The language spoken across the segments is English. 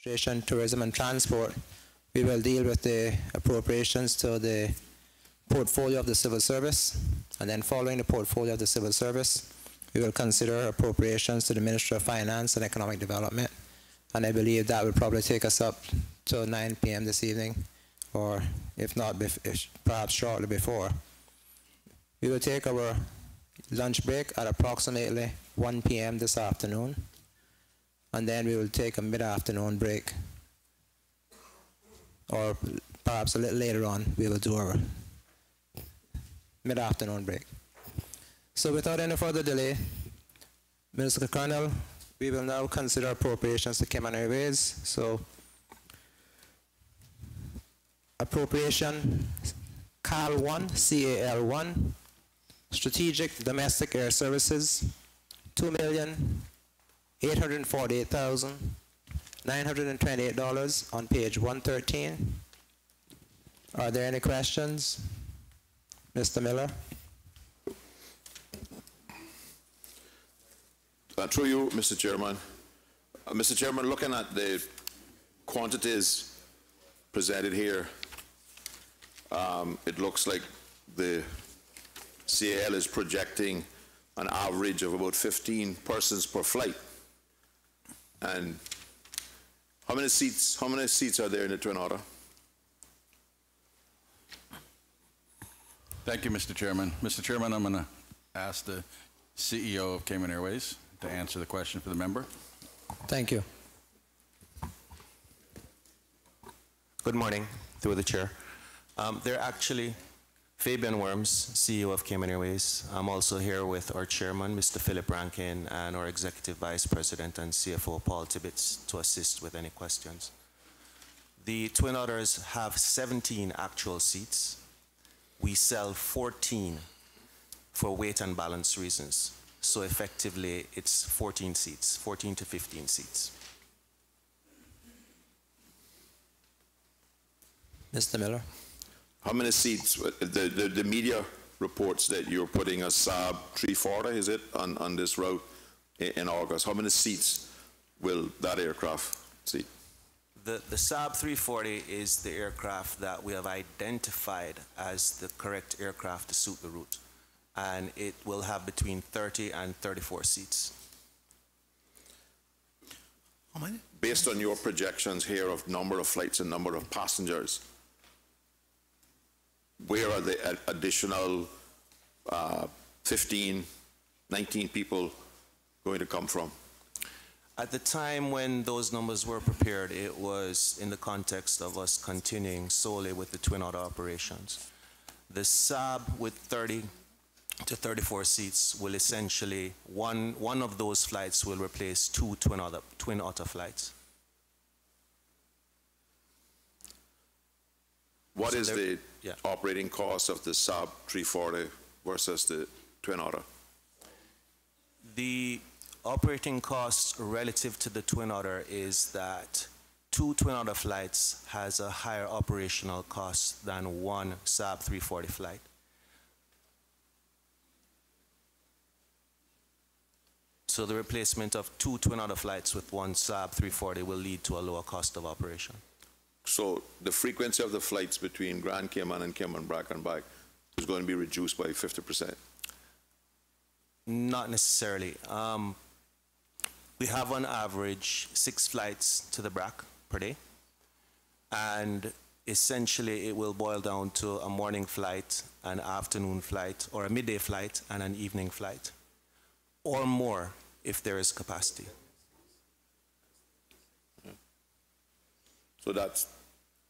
Administration, Tourism and Transport, we will deal with the appropriations to the portfolio of the Civil Service, and then following the portfolio of the Civil Service, we will consider appropriations to the Ministry of Finance and Economic Development, and I believe that will probably take us up to 9 p.m. this evening, or if not, perhaps shortly before. We will take our lunch break at approximately 1 p.m. this afternoon, and then we will take a mid-afternoon break, or perhaps a little later on we will do our mid-afternoon break. So without any further delay, Mr. Colonel, we will now consider appropriations to Cayman Airways. So appropriation CAL1, CAL1, Strategic Domestic Air Services, $2,848,928 on page 113. Are there any questions? Mr. Miller? Through you, Mr. Chairman. Mr. Chairman, looking at the quantities presented here, it looks like the CAL is projecting an average of about 15 persons per flight. And how many seats are there in the Twin Otter? Thank you, Mr. Chairman. Mr. Chairman, I'm going to ask the CEO of Cayman Airways to answer the question for the member. Thank you. Good morning, through the chair. They're actually Fabian Worms, CEO of Cayman Airways. I'm also here with our chairman, Mr. Philip Rankin, and our executive vice president and CFO, Paul Tibbetts, to assist with any questions. The Twin Otters have 17 actual seats. We sell 14 for weight and balance reasons. So effectively, it's 14 seats, 14 to 15 seats. Mr. Miller? How many seats, the media reports that you're putting a Saab 340, is it, on this route in August? How many seats will that aircraft seat? The Saab 340 is the aircraft that we have identified as the correct aircraft to suit the route. And it will have between 30 and 34 seats. How many? Based on your projections here of number of flights and number of passengers, where are the additional 15, 19 people going to come from? At the time when those numbers were prepared, it was in the context of us continuing solely with the Twin Otter operations. The Saab with 30 to 34 seats will essentially, one of those flights will replace two Twin Otter flights. What is the operating cost of the Saab 340 versus the Twin Otter? The operating cost relative to the Twin Otter is that two Twin Otter flights has a higher operational cost than one Saab 340 flight. So the replacement of two Twin Otter flights with one Saab 340 will lead to a lower cost of operation. So the frequency of the flights between Grand Cayman and Cayman Brac and back is going to be reduced by 50%? Not necessarily. We have on average 6 flights to the Brac per day. And essentially it will boil down to a morning flight, an afternoon flight, or a midday flight and an evening flight, or more if there is capacity. So that's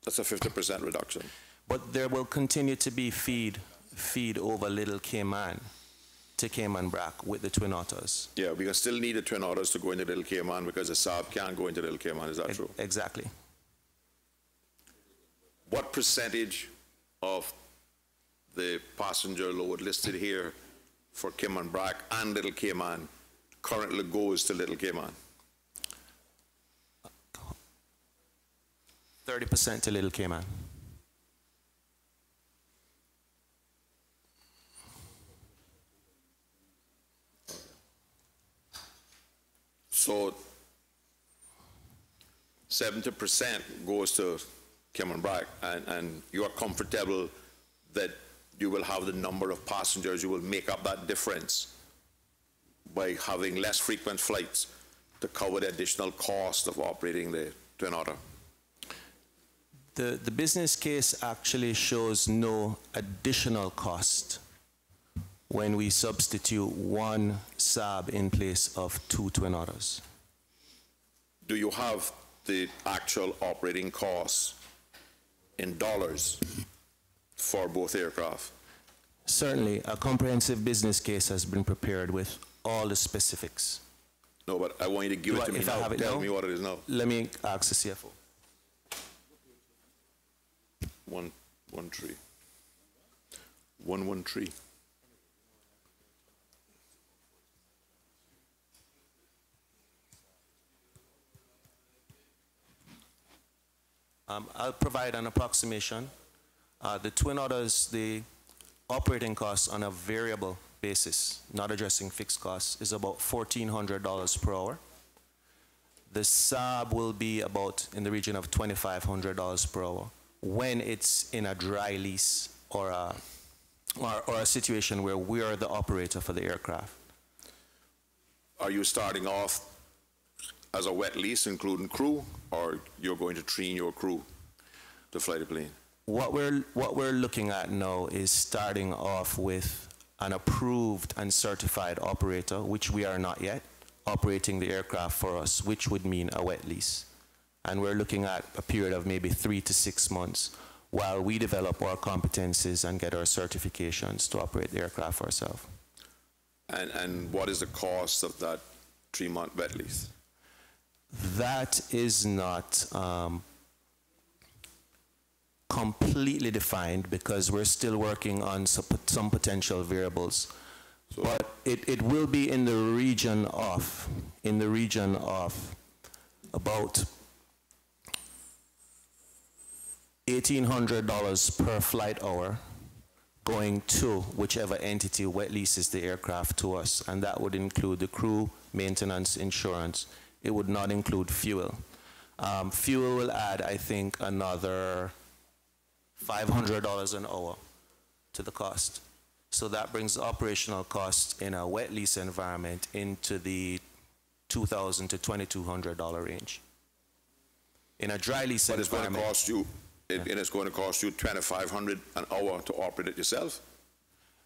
a 50% reduction. But there will continue to be feed over Little Cayman to Cayman Brac with the Twin Otters. Yeah, we still need the Twin Otters to go into Little Cayman because the Saab can't go into Little Cayman, is that true? Exactly. What percentage of the passenger load listed here for Cayman Brac and Little Cayman currently goes to Little Cayman? 30% to Little Cayman. So 70% goes to Cayman Brac, and you are comfortable that you will have the number of passengers, you will make up that difference by having less frequent flights to cover the additional cost of operating the Twin Otter? The business case actually shows no additional cost when we substitute one SAB in place of two Twin Otters. Do you have the actual operating costs in dollars for both aircraft? Certainly, a comprehensive business case has been prepared with all the specifics. No, but I want you to give it to me If I now. have it Tell now? me what it is now. Let me ask the CFO. 113. 113. I'll provide an approximation. The Twin Otters, the operating costs on a variable basis, not addressing fixed costs, is about $1,400 per hour. The SAB will be about in the region of $2,500 per hour when it's in a dry lease or a situation where we are the operator for the aircraft. Are you starting off as a wet lease, including crew, or you're going to train your crew to fly the plane? What we're looking at now is starting off with an approved and certified operator, which we are not yet, operating the aircraft for us, which would mean a wet lease. And we're looking at a period of maybe 3 to 6 months while we develop our competencies and get our certifications to operate the aircraft ourselves. And what is the cost of that 3-month wet lease? That is not completely defined because we're still working on some potential variables. So, but it will be in the region of about $1,800 per flight hour going to whichever entity wet leases the aircraft to us, and that would include the crew, maintenance, insurance. It would not include fuel. Fuel will add, I think, another $500 an hour to the cost. So that brings the operational cost in a wet lease environment into the $2,000 to $2,200 range. In a dry lease but it's going to environment, cost you, and it's going to cost you $2,500 an hour to operate it yourself?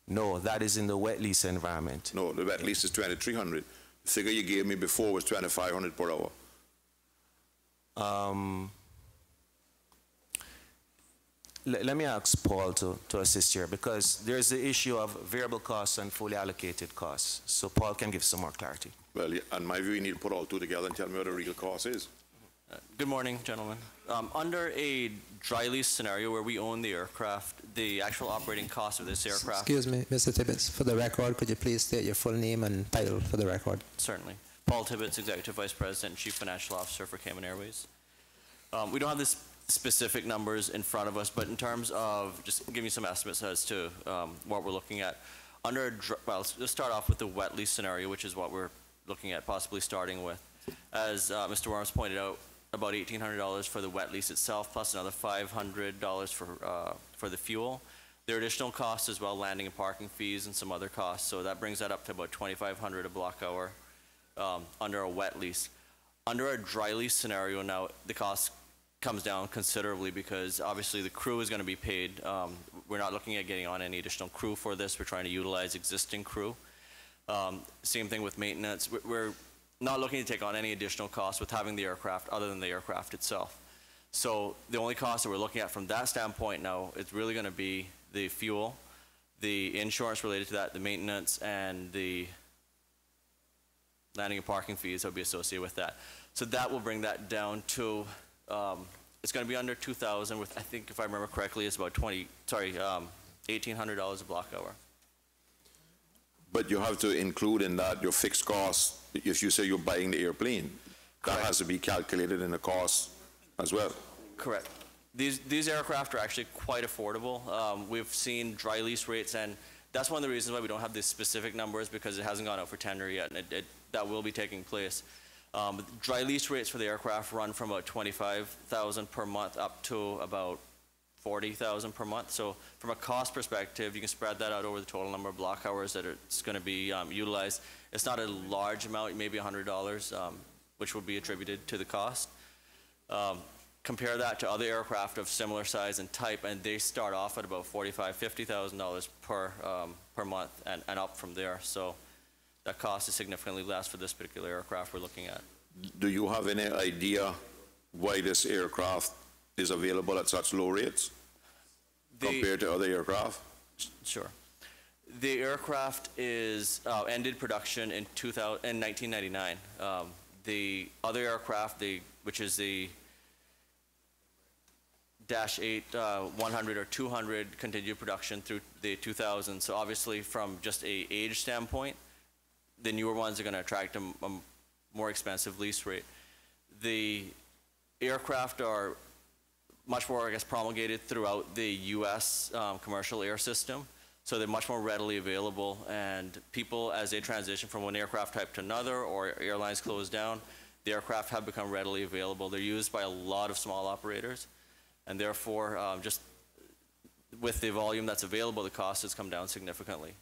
no, that is in the wet lease environment. No, the wet lease is $2,300. The figure you gave me before was $2,500 per hour. Let me ask Paul to assist here because there's the issue of variable costs and fully allocated costs. So Paul can give some more clarity. Well, in my view, you need to put all two together and tell me what the real cost is. Good morning, gentlemen. Under a dry lease scenario where we own the aircraft, the actual operating cost of this aircraft... Excuse me, Mr. Tibbetts, for the record, could you please state your full name and title for the record? Certainly. Paul Tibbetts, Executive Vice President and Chief Financial Officer for Cayman Airways. We don't have the specific numbers in front of us, but in terms of just giving you some estimates as to what we're looking at. Well, let's start off with the wet lease scenario, which is what we're looking at possibly starting with. As Mr. Worms pointed out, about $1,800 for the wet lease itself, plus another $500 for the fuel. There are additional costs as well, landing and parking fees and some other costs. So that brings that up to about $2,500 a block hour under a wet lease. Under a dry lease scenario now, the cost comes down considerably because obviously the crew is going to be paid. We're not looking at getting on any additional crew for this. We're trying to utilize existing crew. Same thing with maintenance. We're not looking to take on any additional costs with having the aircraft other than the aircraft itself. So the only cost that we're looking at from that standpoint now is really going to be the fuel, the insurance related to that, the maintenance, and the landing and parking fees that will be associated with that. So that will bring that down to, it's going to be under $2,000 with, I think if I remember correctly, it's about $1,800 a block hour. But you have to include in that your fixed costs. If you say you're buying the airplane, Correct. that has to be calculated in the cost as well. Correct. These aircraft are actually quite affordable. We've seen dry lease rates, and that's one of the reasons why we don't have the specific numbers because it hasn't gone out for tender yet, and that will be taking place. Dry lease rates for the aircraft run from about 25,000 per month up to about 40,000 per month. So from a cost perspective, you can spread that out over the total number of block hours that it's going to be utilized. It's not a large amount, maybe $100, which would be attributed to the cost. Compare that to other aircraft of similar size and type, and they start off at about $45,000, $50,000 per month and up from there. So that cost is significantly less for this particular aircraft we're looking at. Do you have any idea why this aircraft is available at such low rates compared to other aircraft? Sure. The aircraft is ended production in 1999. The other aircraft, which is the Dash 8 100 or 200, continued production through the 2000s. So obviously, from just a age standpoint, the newer ones are going to attract a more expensive lease rate. The aircraft are much more, I guess, promulgated throughout the U.S. Commercial air system, so they're much more readily available. And people, as they transition from one aircraft type to another, or airlines close down, the aircraft have become readily available. They're used by a lot of small operators, and therefore, just with the volume that's available, the cost has come down significantly.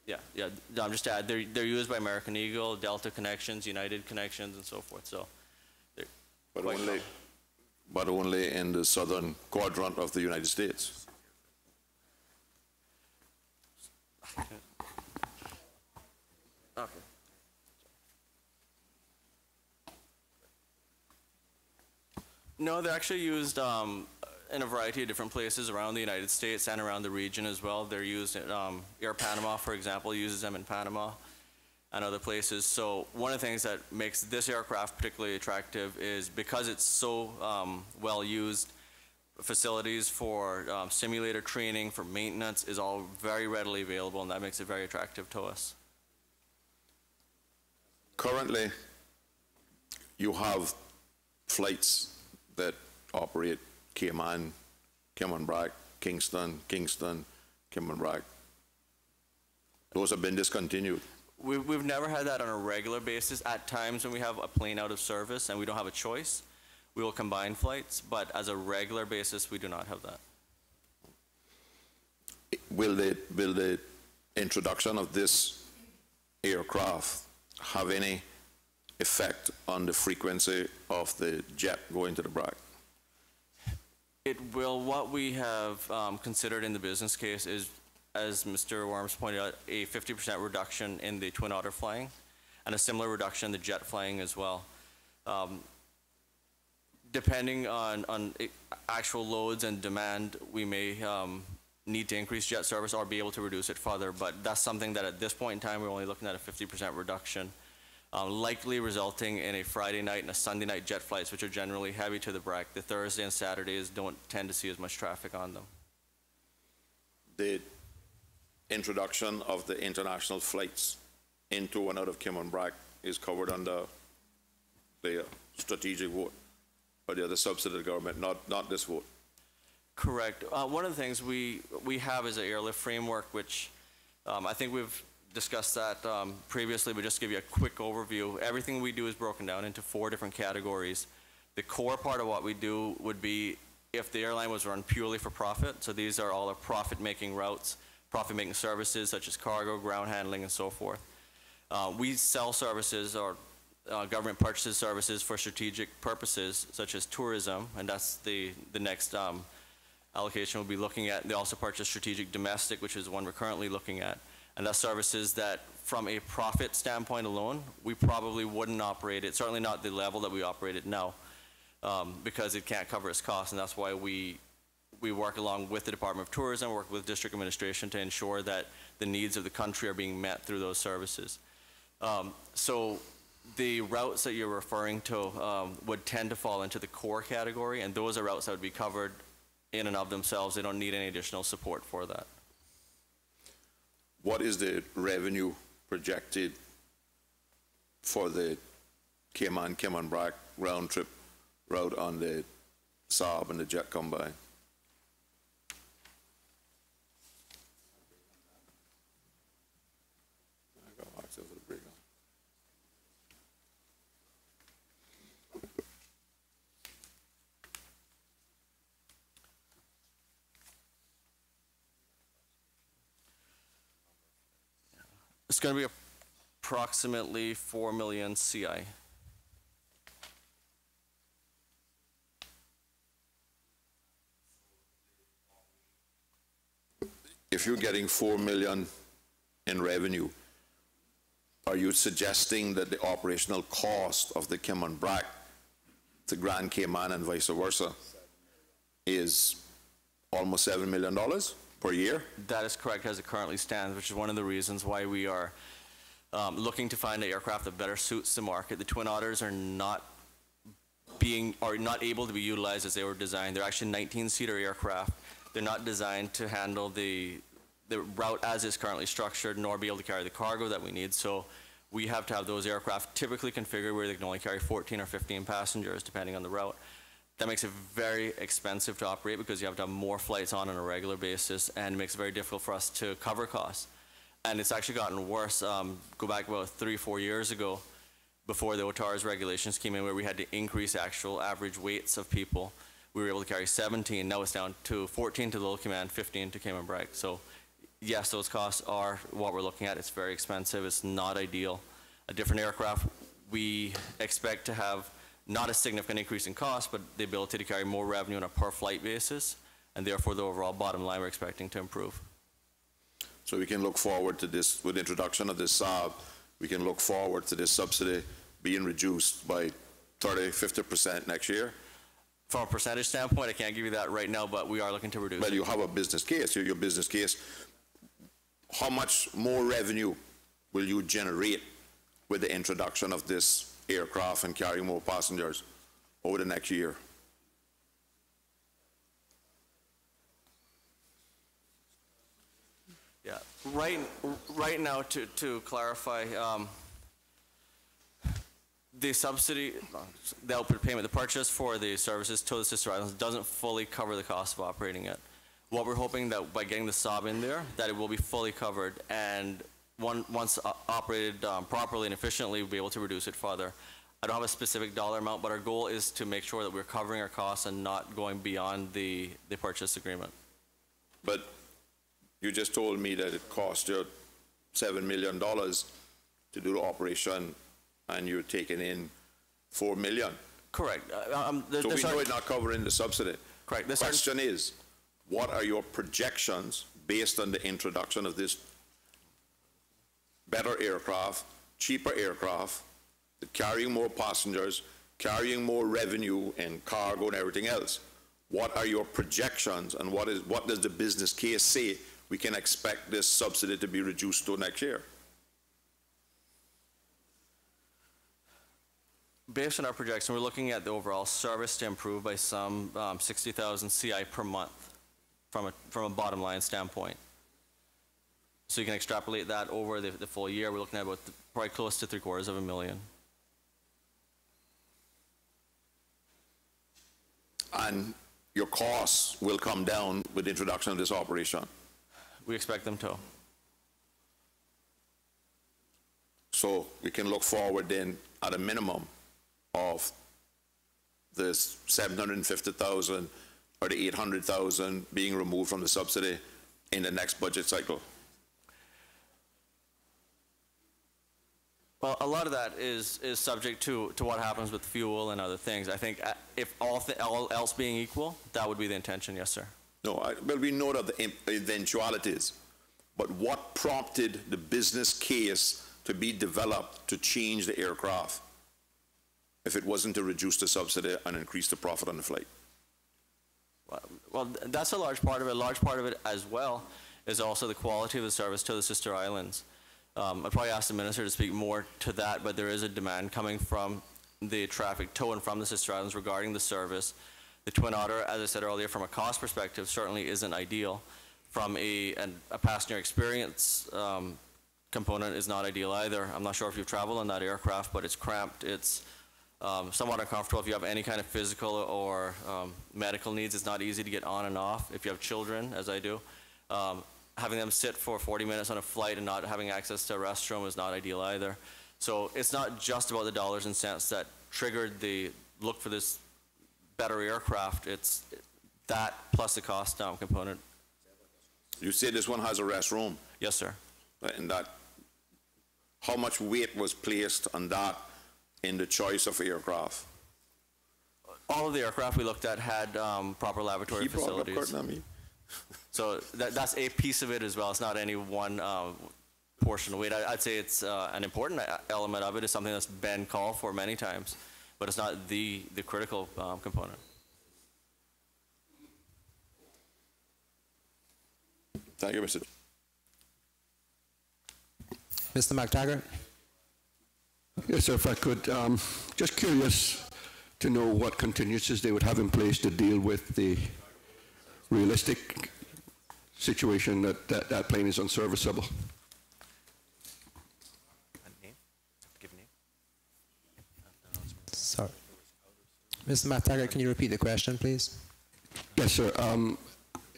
Yeah. Just to add, they're used by American Eagle, Delta Connections, United Connections, and so forth. So, but only in the southern quadrant of the United States. Okay. No, they're actually used in a variety of different places around the United States and around the region as well. They're used at Air Panama, for example, uses them in Panama and other places. So one of the things that makes this aircraft particularly attractive is because it's so well used, facilities for simulator training, for maintenance is all very readily available, and that makes it very attractive to us. Currently, you have flights that operate Cayman, Cayman-Brac, Kingston, Cayman-Brac. Those have been discontinued. We've never had that on a regular basis. At times when we have a plane out of service and we don't have a choice, we will combine flights, but as a regular basis, we do not have that. Will the introduction of this aircraft have any effect on the frequency of the jet going to the Brac? It will. What we have considered in the business case is, as Mr. Worms pointed out, a 50% reduction in the Twin Otter flying and a similar reduction in the jet flying as well. Depending on actual loads and demand, we may need to increase jet service or be able to reduce it further, but that's something that at this point in time, we're only looking at a 50% reduction, likely resulting in a Friday night and a Sunday night jet flights, which are generally heavy to the Brac. The Thursday and Saturdays don't tend to see as much traffic on them. The introduction of the international flights into and out of Cayman-Brac is covered under the strategic vote or the other subsidy of the government, not this vote. Correct. One of the things we have is an airlift framework, which I think we've discussed that previously, but just to give you a quick overview, everything we do is broken down into 4 different categories. The core part of what we do would be if the airline was run purely for profit. So these are all our profit-making routes, profit-making services such as cargo, ground handling, and so forth. We sell services or government purchases services for strategic purposes such as tourism, and that's the next allocation we'll be looking at. They also purchase strategic domestic, which is one we're currently looking at. And that's services that, from a profit standpoint alone, we probably wouldn't operate it, certainly not the level that we operate it now, because it can't cover its costs. And that's why we work along with the Department of Tourism, work with district administration to ensure that the needs of the country are being met through those services. So the routes that you're referring to would tend to fall into the core category, and those are routes that would be covered in and of themselves. They don't need any additional support for that. What is the revenue projected for the Cayman-Brac round trip route on the Saab and the jet combined? I got access to the breakdown. It's going to be approximately 4 million CI. If you're getting 4 million in revenue, are you suggesting that the operational cost of the Cayman Brac to Grand Cayman and vice versa is almost $7 million per year? That is correct as it currently stands, which is one of the reasons why we are looking to find an aircraft that better suits the market. The Twin Otters are not able to be utilized as they were designed. They're actually 19-seater aircraft. They're not designed to handle the route as is currently structured, nor be able to carry the cargo that we need. So we have to have those aircraft typically configured where they can only carry 14 or 15 passengers, depending on the route. That makes it very expensive to operate because you have to have more flights on a regular basis, and it makes it very difficult for us to cover costs. And it's actually gotten worse. Go back about 3-4 years ago, before the OTAR's regulations came in, where we had to increase actual average weights of people. We were able to carry 17. Now it's down to 14 to Little Cayman, 15 to Cayman Brac. So yes, those costs are what we're looking at. It's very expensive. It's not ideal. A different aircraft, we expect to have not a significant increase in cost, but the ability to carry more revenue on a per flight basis, and therefore the overall bottom line we're expecting to improve. So we can look forward to this, with the introduction of this Saab, we can look forward to this subsidy being reduced by 30–50% next year? From a percentage standpoint, I can't give you that right now, but we are looking to reduce Well, it. you have a business case, your business case. How much more revenue will you generate with the introduction of this aircraft and carrying more passengers over the next year? Yeah, right now, to clarify, the subsidy, the output payment, the purchase for the services to the sister islands doesn't fully cover the cost of operating it. What we're hoping that by getting the Saab in there, that it will be fully covered, and once operated properly and efficiently, we'll be able to reduce it further. I don't have a specific dollar amount, but our goal is to make sure that we're covering our costs and not going beyond the purchase agreement. But you just told me that it cost you $7 million to do the operation, and you're taking in $4 million. Correct. So we know it's not covering the subsidy. Correct. The question is, what are your projections based on the introduction of this better aircraft, cheaper aircraft, carrying more passengers, carrying more revenue and cargo and everything else? What are your projections, and what does the business case say we can expect this subsidy to be reduced to next year? Based on our projection, we're looking at the overall service to improve by some 60,000 CI per month from a bottom line standpoint. So you can extrapolate that over the full year. We're looking at about probably close to $750,000. And your costs will come down with the introduction of this operation. We expect them to. So we can look forward then at a minimum of this 750,000 or the 800,000 being removed from the subsidy in the next budget cycle. Well, a lot of that is subject to what happens with fuel and other things. I think if all else being equal, that would be the intention, yes, sir. No, well, we know that the eventualities, but what prompted the business case to be developed to change the aircraft if it wasn't to reduce the subsidy and increase the profit on the flight? Well, that's a large part of it. A large part of it as well is also the quality of the service to the sister islands. I'd probably ask the minister to speak more to that, but there is a demand coming from the traffic to and from the sister islands regarding the service. The Twin Otter, as I said earlier, from a cost perspective, certainly isn't ideal. From a passenger experience component is not ideal either. I'm not sure if you've traveled on that aircraft, but it's cramped. It's somewhat uncomfortable. If you have any kind of physical or medical needs, it's not easy to get on and off. If you have children, as I do, having them sit for 40 minutes on a flight and not having access to a restroom is not ideal either. So it's not just about the dollars and cents that triggered the look for this better aircraft. It's that plus the cost component. You say this one has a restroom? Yes, sir. And that how much weight was placed on that in the choice of aircraft? All of the aircraft we looked at had proper laboratory He brought it up, facilities. Courtney, I mean. So that's a piece of it as well. It's not any one portion of weight. I'd say it's an important element of it. Is something that's been called for many times, but it's not the critical component. Thank you, Mr. Mr. McTaggart? Yes, sir, if I could, just curious to know what contingencies they would have in place to deal with the realistic situation that that plane is unserviceable. Sorry. Mr. McTaggart, can you repeat the question, please? Yes, sir.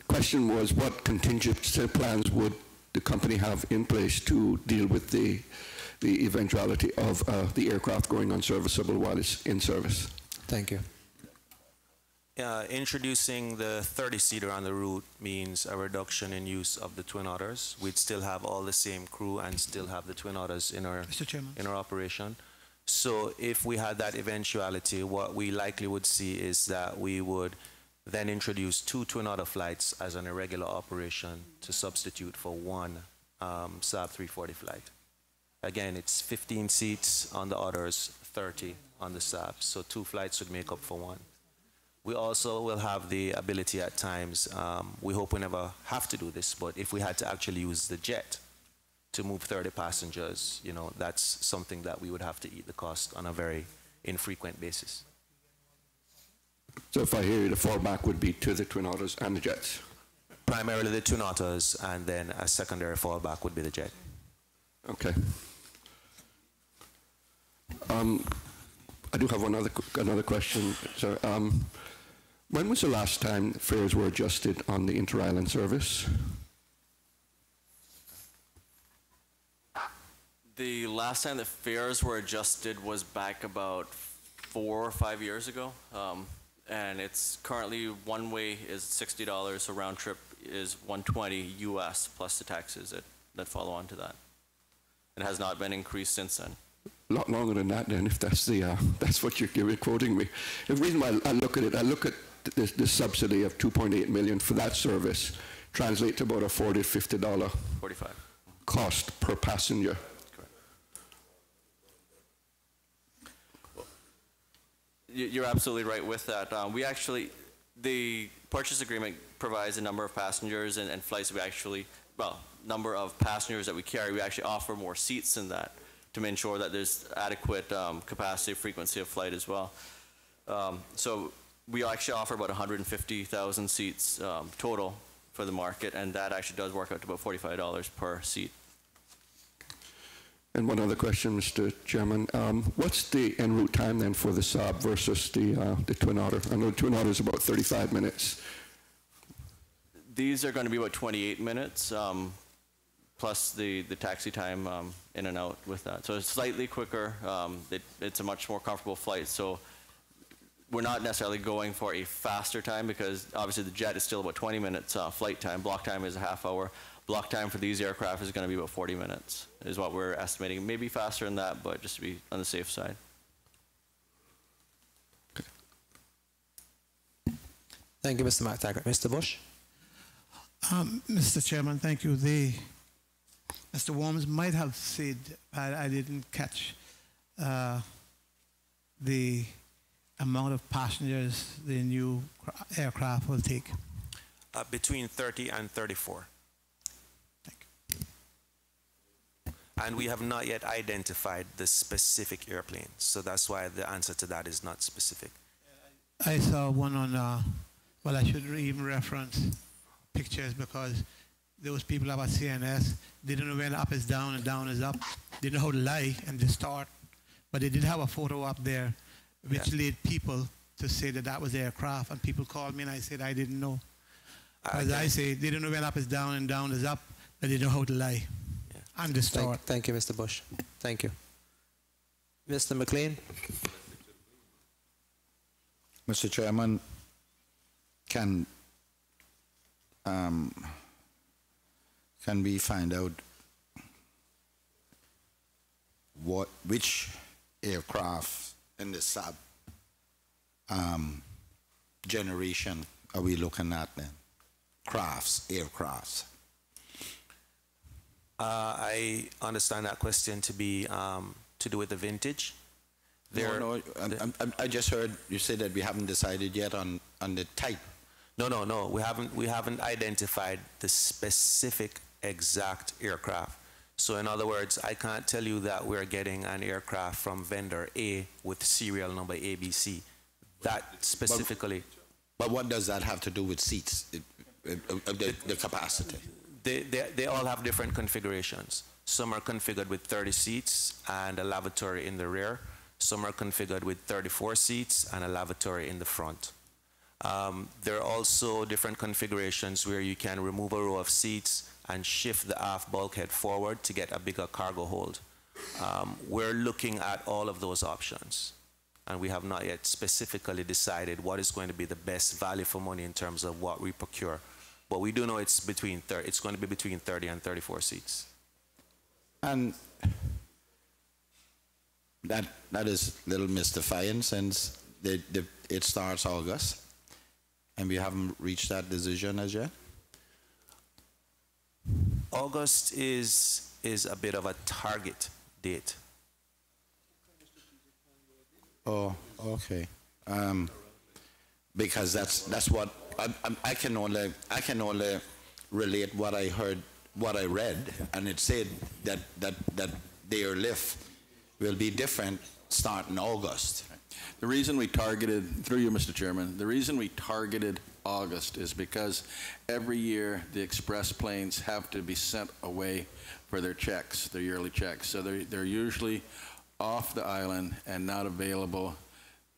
Question was, what contingency plans would the company have in place to deal with the eventuality of the aircraft going unserviceable while it's in service? Thank you. Introducing the 30-seater on the route means a reduction in use of the Twin Otters. We'd still have all the same crew and still have the Twin Otters in our Mr. Chairman. operation. So if we had that eventuality, what we likely would see is that we would then introduce 2 Twin Otter flights as an irregular operation to substitute for one Saab 340 flight. Again, it's 15 seats on the Otters, 30 on the Saab, so 2 flights would make up for one. We also will have the ability at times, we hope we never have to do this, but if we had to actually use the jet to move 30 passengers, you know, that's something that we would have to eat the cost on a very infrequent basis. So if I hear you, the fallback would be to the Twin Otters and the jets? Primarily the Twin Otters, and then a secondary fallback would be the jet. Okay. I do have another question, sir. When was the last time fares were adjusted on the inter-island service? The last time that fares were adjusted was back about 4 or 5 years ago. And it's currently one way is $60, so round trip is $120 US plus the taxes that follow on to that. It has not been increased since then. A lot longer than that, then, if that's the that's what you're quoting me. The reason why I look at it, I look at the subsidy of $2.8 million for that service, translate to about a $40, $50 45. cost per passenger. You're absolutely right with that. We actually, the purchase agreement provides a number of passengers and flights that we actually, well, number of passengers that we carry. We actually offer more seats than that to ensure that there's adequate capacity, frequency of flight as well. So we actually offer about 150,000 seats total for the market, and that actually does work out to about $45 per seat. And one other question, Mr. Chairman. What's the en route time then for the Saab versus the Twin Otter? I know the Twin Otter is about 35 minutes. These are going to be about 28 minutes, plus the taxi time in and out with that. So it's slightly quicker. It's a much more comfortable flight. So we're not necessarily going for a faster time because obviously the jet is still about 20 minutes flight time. Block time is a half hour. Block time for these aircraft is going to be about 40 minutes, is what we're estimating. Maybe faster than that, but just to be on the safe side. Okay. Thank you, Mr. McTaggart. Mr. Bush? Mr. Chairman, thank you. Mr. Worms might have said, I didn't catch the amount of passengers the new aircraft will take. Between 30 and 34. And we have not yet identified the specific airplane, so that's why the answer to that is not specific. I saw one on, well, I should even reference pictures because those people about CNS, they don't know when up is down and down is up. They know how to lie and distort. But they did have a photo up there which led people to say that that was the aircraft, and people called me and I said I didn't know. As I say, they don't know when up is down and down is up, but they know how to lie. And distort. Thank you, Mr. Bush. Thank you. Mr. McLean? Mr. Chairman, can we find out which aircraft in the sub generation are we looking at then? Aircrafts. I understand that question to be to do with the vintage. No, I just heard you say that we haven't decided yet on the type. No. We haven't identified the specific exact aircraft. So in other words, I can't tell you that we're getting an aircraft from vendor A with serial number ABC. That specifically. But what does that have to do with seats, the capacity? They all have different configurations. Some are configured with 30 seats and a lavatory in the rear. Some are configured with 34 seats and a lavatory in the front. There are also different configurations where you can remove a row of seats and shift the aft bulkhead forward to get a bigger cargo hold. We're looking at all of those options, and we have not yet specifically decided what is going to be the best value for money in terms of what we procure. But we do know it's going to be between 30 and 34 seats. And that is a little mystifying since it starts August, and we haven't reached that decision as yet. August is a bit of a target date. Oh, okay. Because that's what I can only relate what I heard, what I read, and it said that their lift will be different starting August. The reason we targeted, through you, Mr. Chairman, the reason we targeted August is because every year the express planes have to be sent away for their checks, their yearly checks. So they're usually off the island and not available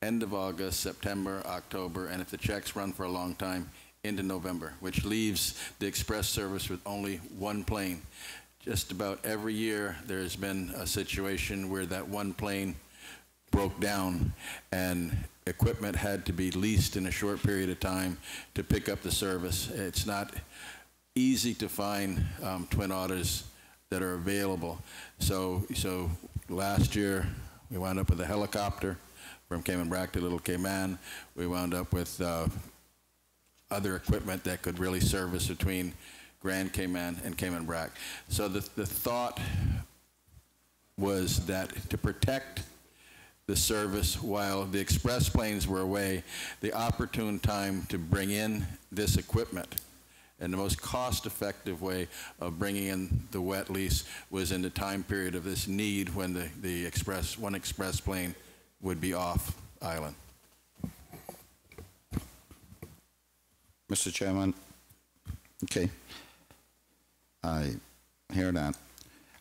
end of August, September, October, and if the checks run for a long time, into November, which leaves the express service with only one plane. Just about every year there's been a situation where that one plane broke down and equipment had to be leased in a short period of time to pick up the service. It's not easy to find Twin Otters that are available. So last year we wound up with a helicopter from Cayman Brac to Little Cayman. We wound up with other equipment that could really service between Grand Cayman and Cayman Brac. So the thought was that to protect the service while the express planes were away, the opportune time to bring in this equipment and the most cost-effective way of bringing in the wet lease was in the time period of this need when one express plane would be off island. Mr. Chairman, okay, I hear that.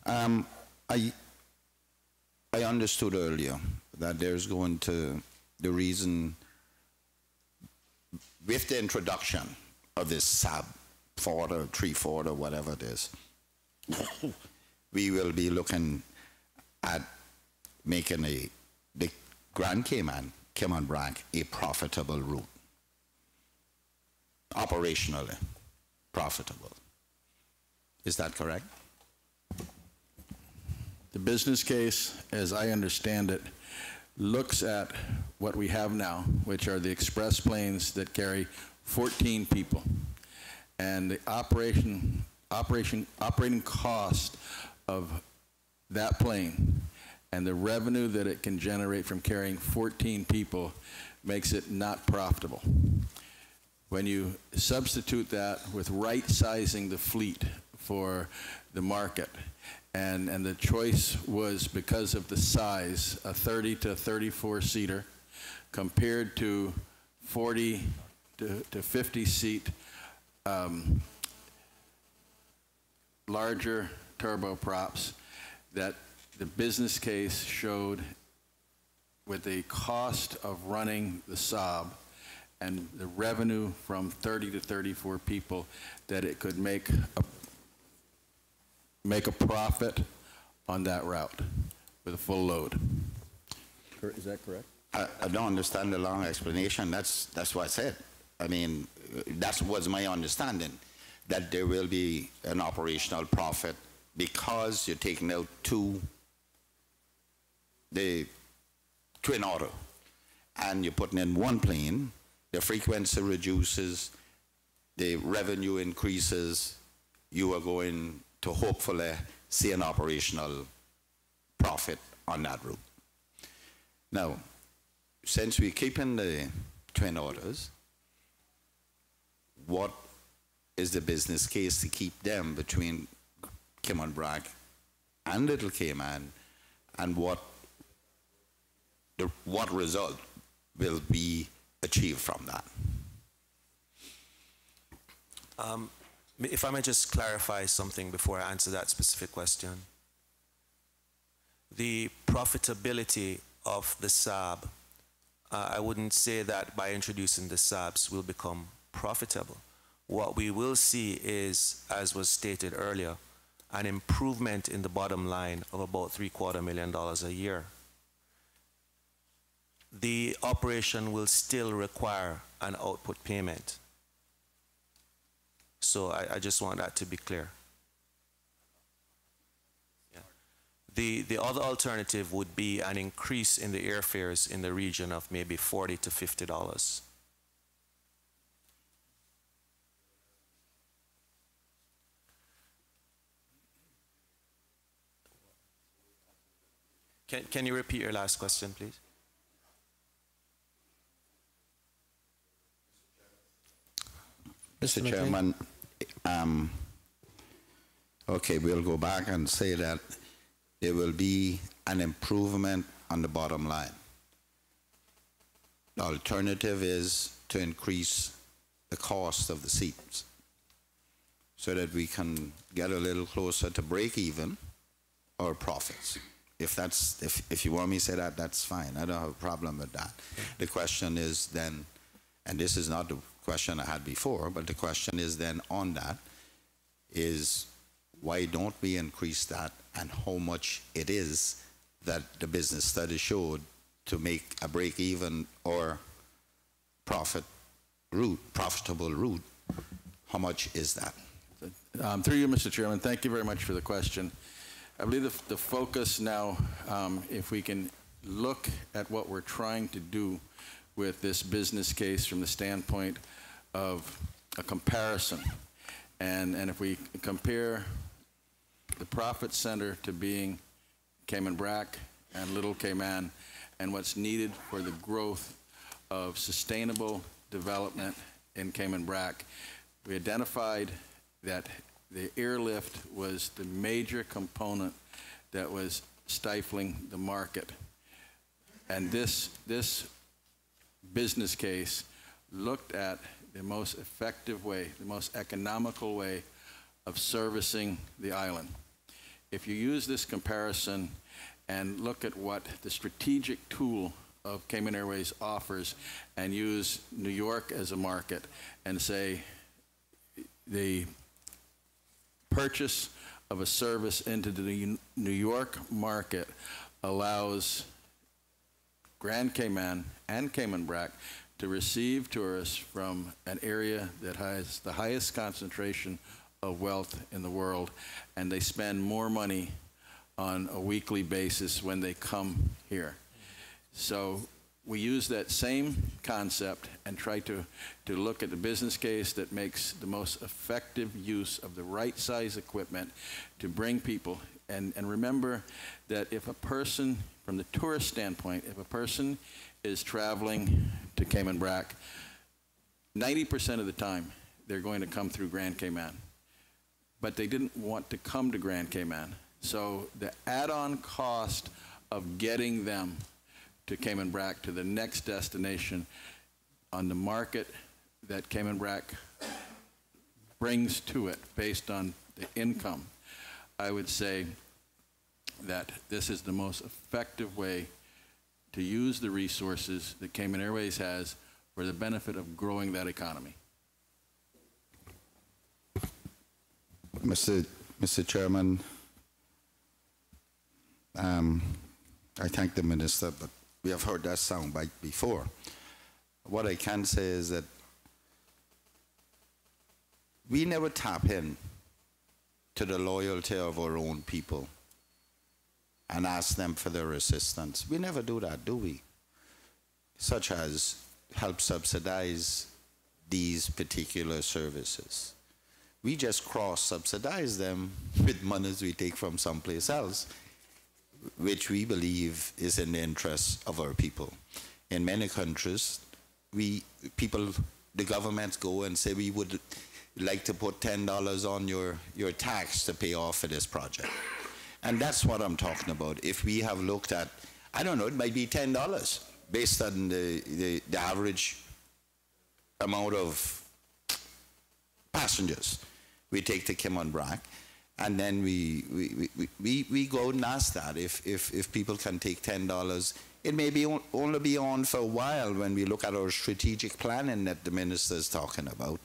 I understood earlier that there's going to, the reason with the introduction of this sub 4 or 3/4 or whatever it is, we will be looking at making the Grand Cayman Brac a profitable route, operationally profitable. Is that correct? The business case, as I understand it, looks at what we have now, which are the express planes that carry 14 people. And the operating cost of that plane and the revenue that it can generate from carrying 14 people makes it not profitable. When you substitute that with right-sizing the fleet for the market, and the choice was because of the size, a 30 to 34 seater compared to 40 to 50 seat larger turboprops, that the business case showed with the cost of running the Saab and the revenue from 30 to 34 people that it could make a profit on that route with a full load. Is that correct? I don't understand the long explanation. That's what I said. I mean, that was my understanding, that there will be an operational profit because you're taking out two the twin otter, and you're putting in one plane, the frequency reduces, the revenue increases, you are going to hopefully see an operational profit on that route. Now, since we're keeping the twin otters, what is the business case to keep them between Cayman Brac and Little Cayman, and what result will be achieved from that? If I may just clarify something before I answer that specific question. The profitability of the SAB, I wouldn't say that by introducing the SABs will become profitable. What we will see is, as was stated earlier, an improvement in the bottom line of about $750,000 a year. The operation will still require an output payment. So I just want that to be clear. Yeah. The other alternative would be an increase in the airfares in the region of maybe $40 to $50. Can you repeat your last question, please? Mr. Chairman, okay, we'll go back and say that there will be an improvement on the bottom line. The alternative is to increase the cost of the seats so that we can get a little closer to break even or profits. If you want me to say that, that's fine. I don't have a problem with that. The question is then, and this is not the question I had before, but the question is then on that is, why don't we increase that, and how much it is that the business study showed to make a break even or profitable route? How much is that? Through you, Mr. Chairman, thank you very much for the question. I believe the focus now, if we can look at what we're trying to do with this business case from the standpoint of a comparison, and if we compare the profit center to being Cayman Brac and Little Cayman, and what's needed for the growth of sustainable development in Cayman Brac, we identified that the airlift was the major component that was stifling the market. And this business case looked at the most effective way, the most economical way of servicing the island. If you use this comparison and look at what the strategic tool of Cayman Airways offers, and use New York as a market, and say the purchase of a service into the New York market allows Grand Cayman and Cayman Brac to receive tourists from an area that has the highest concentration of wealth in the world, and they spend more money on a weekly basis when they come here. So we use that same concept and try to look at the business case that makes the most effective use of the right size equipment to bring people. And remember that if a person, from the tourist standpoint, if a person is traveling to Cayman Brac, 90% of the time they're going to come through Grand Cayman. But they didn't want to come to Grand Cayman. So the add-on cost of getting them to Cayman Brac, to the next destination on the market that Cayman Brac brings to it based on the income, I would say that this is the most effective way to use the resources that Cayman Airways has for the benefit of growing that economy. Mr. Chairman, I thank the minister, but we have heard that soundbite before. What I can say is that we never tap in to the loyalty of our own people and ask them for their assistance. We never do that, do we? Such as help subsidize these particular services. We just cross-subsidize them with monies we take from someplace else, which we believe is in the interest of our people. In many countries, the governments go and say, we would like to put $10 on your tax to pay off for this project. And that's what I'm talking about. If we have looked at, I don't know, it might be $10 based on the average amount of passengers we take to Cayman Brac, and then we go and ask that if people can take $10. It may be only be on for a while when we look at our strategic planning that the minister is talking about,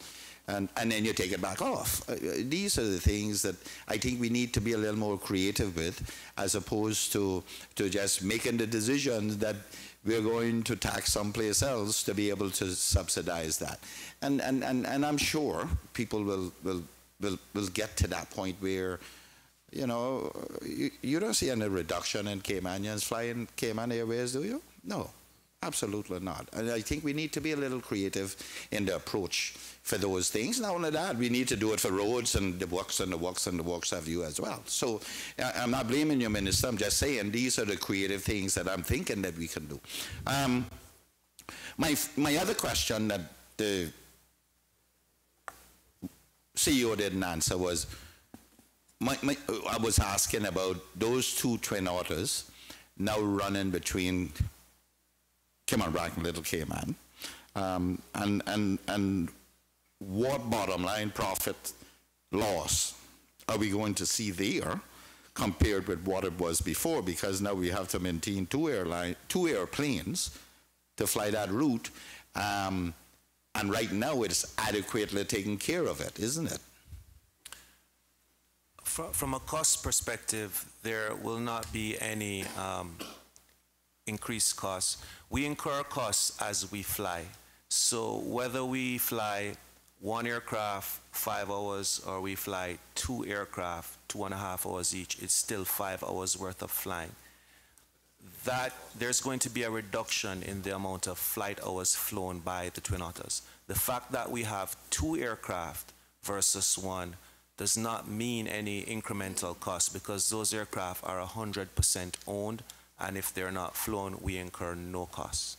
and then you take it back off. These are the things that I think we need to be a little more creative with, as opposed to just making the decisions that we're going to tax someplace else to be able to subsidize that. And I'm sure people will get to that point where, you know, you don't see any reduction in Caymanians flying Cayman Airways, do you? No, absolutely not. And I think we need to be a little creative in the approach for those things. Not only that, we need to do it for roads and the works and the works and the works of you as well. So I'm not blaming you, Minister. I'm just saying these are the creative things that I'm thinking that we can do. My other question that the CEO didn't answer was, I was asking about those two twin otters now running between Cayman Brac and Little Cayman, and what bottom line profit loss are we going to see there compared with what it was before? Because now we have to maintain two airplanes to fly that route. And right now it's adequately taking care of it, isn't it? From a cost perspective, there will not be any increased costs. We incur costs as we fly. So whether we fly one aircraft 5 hours or we fly two aircraft 2.5 hours each, it's still 5 hours worth of flying. That there's going to be a reduction in the amount of flight hours flown by the Twin Otters. The fact that we have two aircraft versus one does not mean any incremental cost, because those aircraft are 100% owned, and if they're not flown, we incur no costs.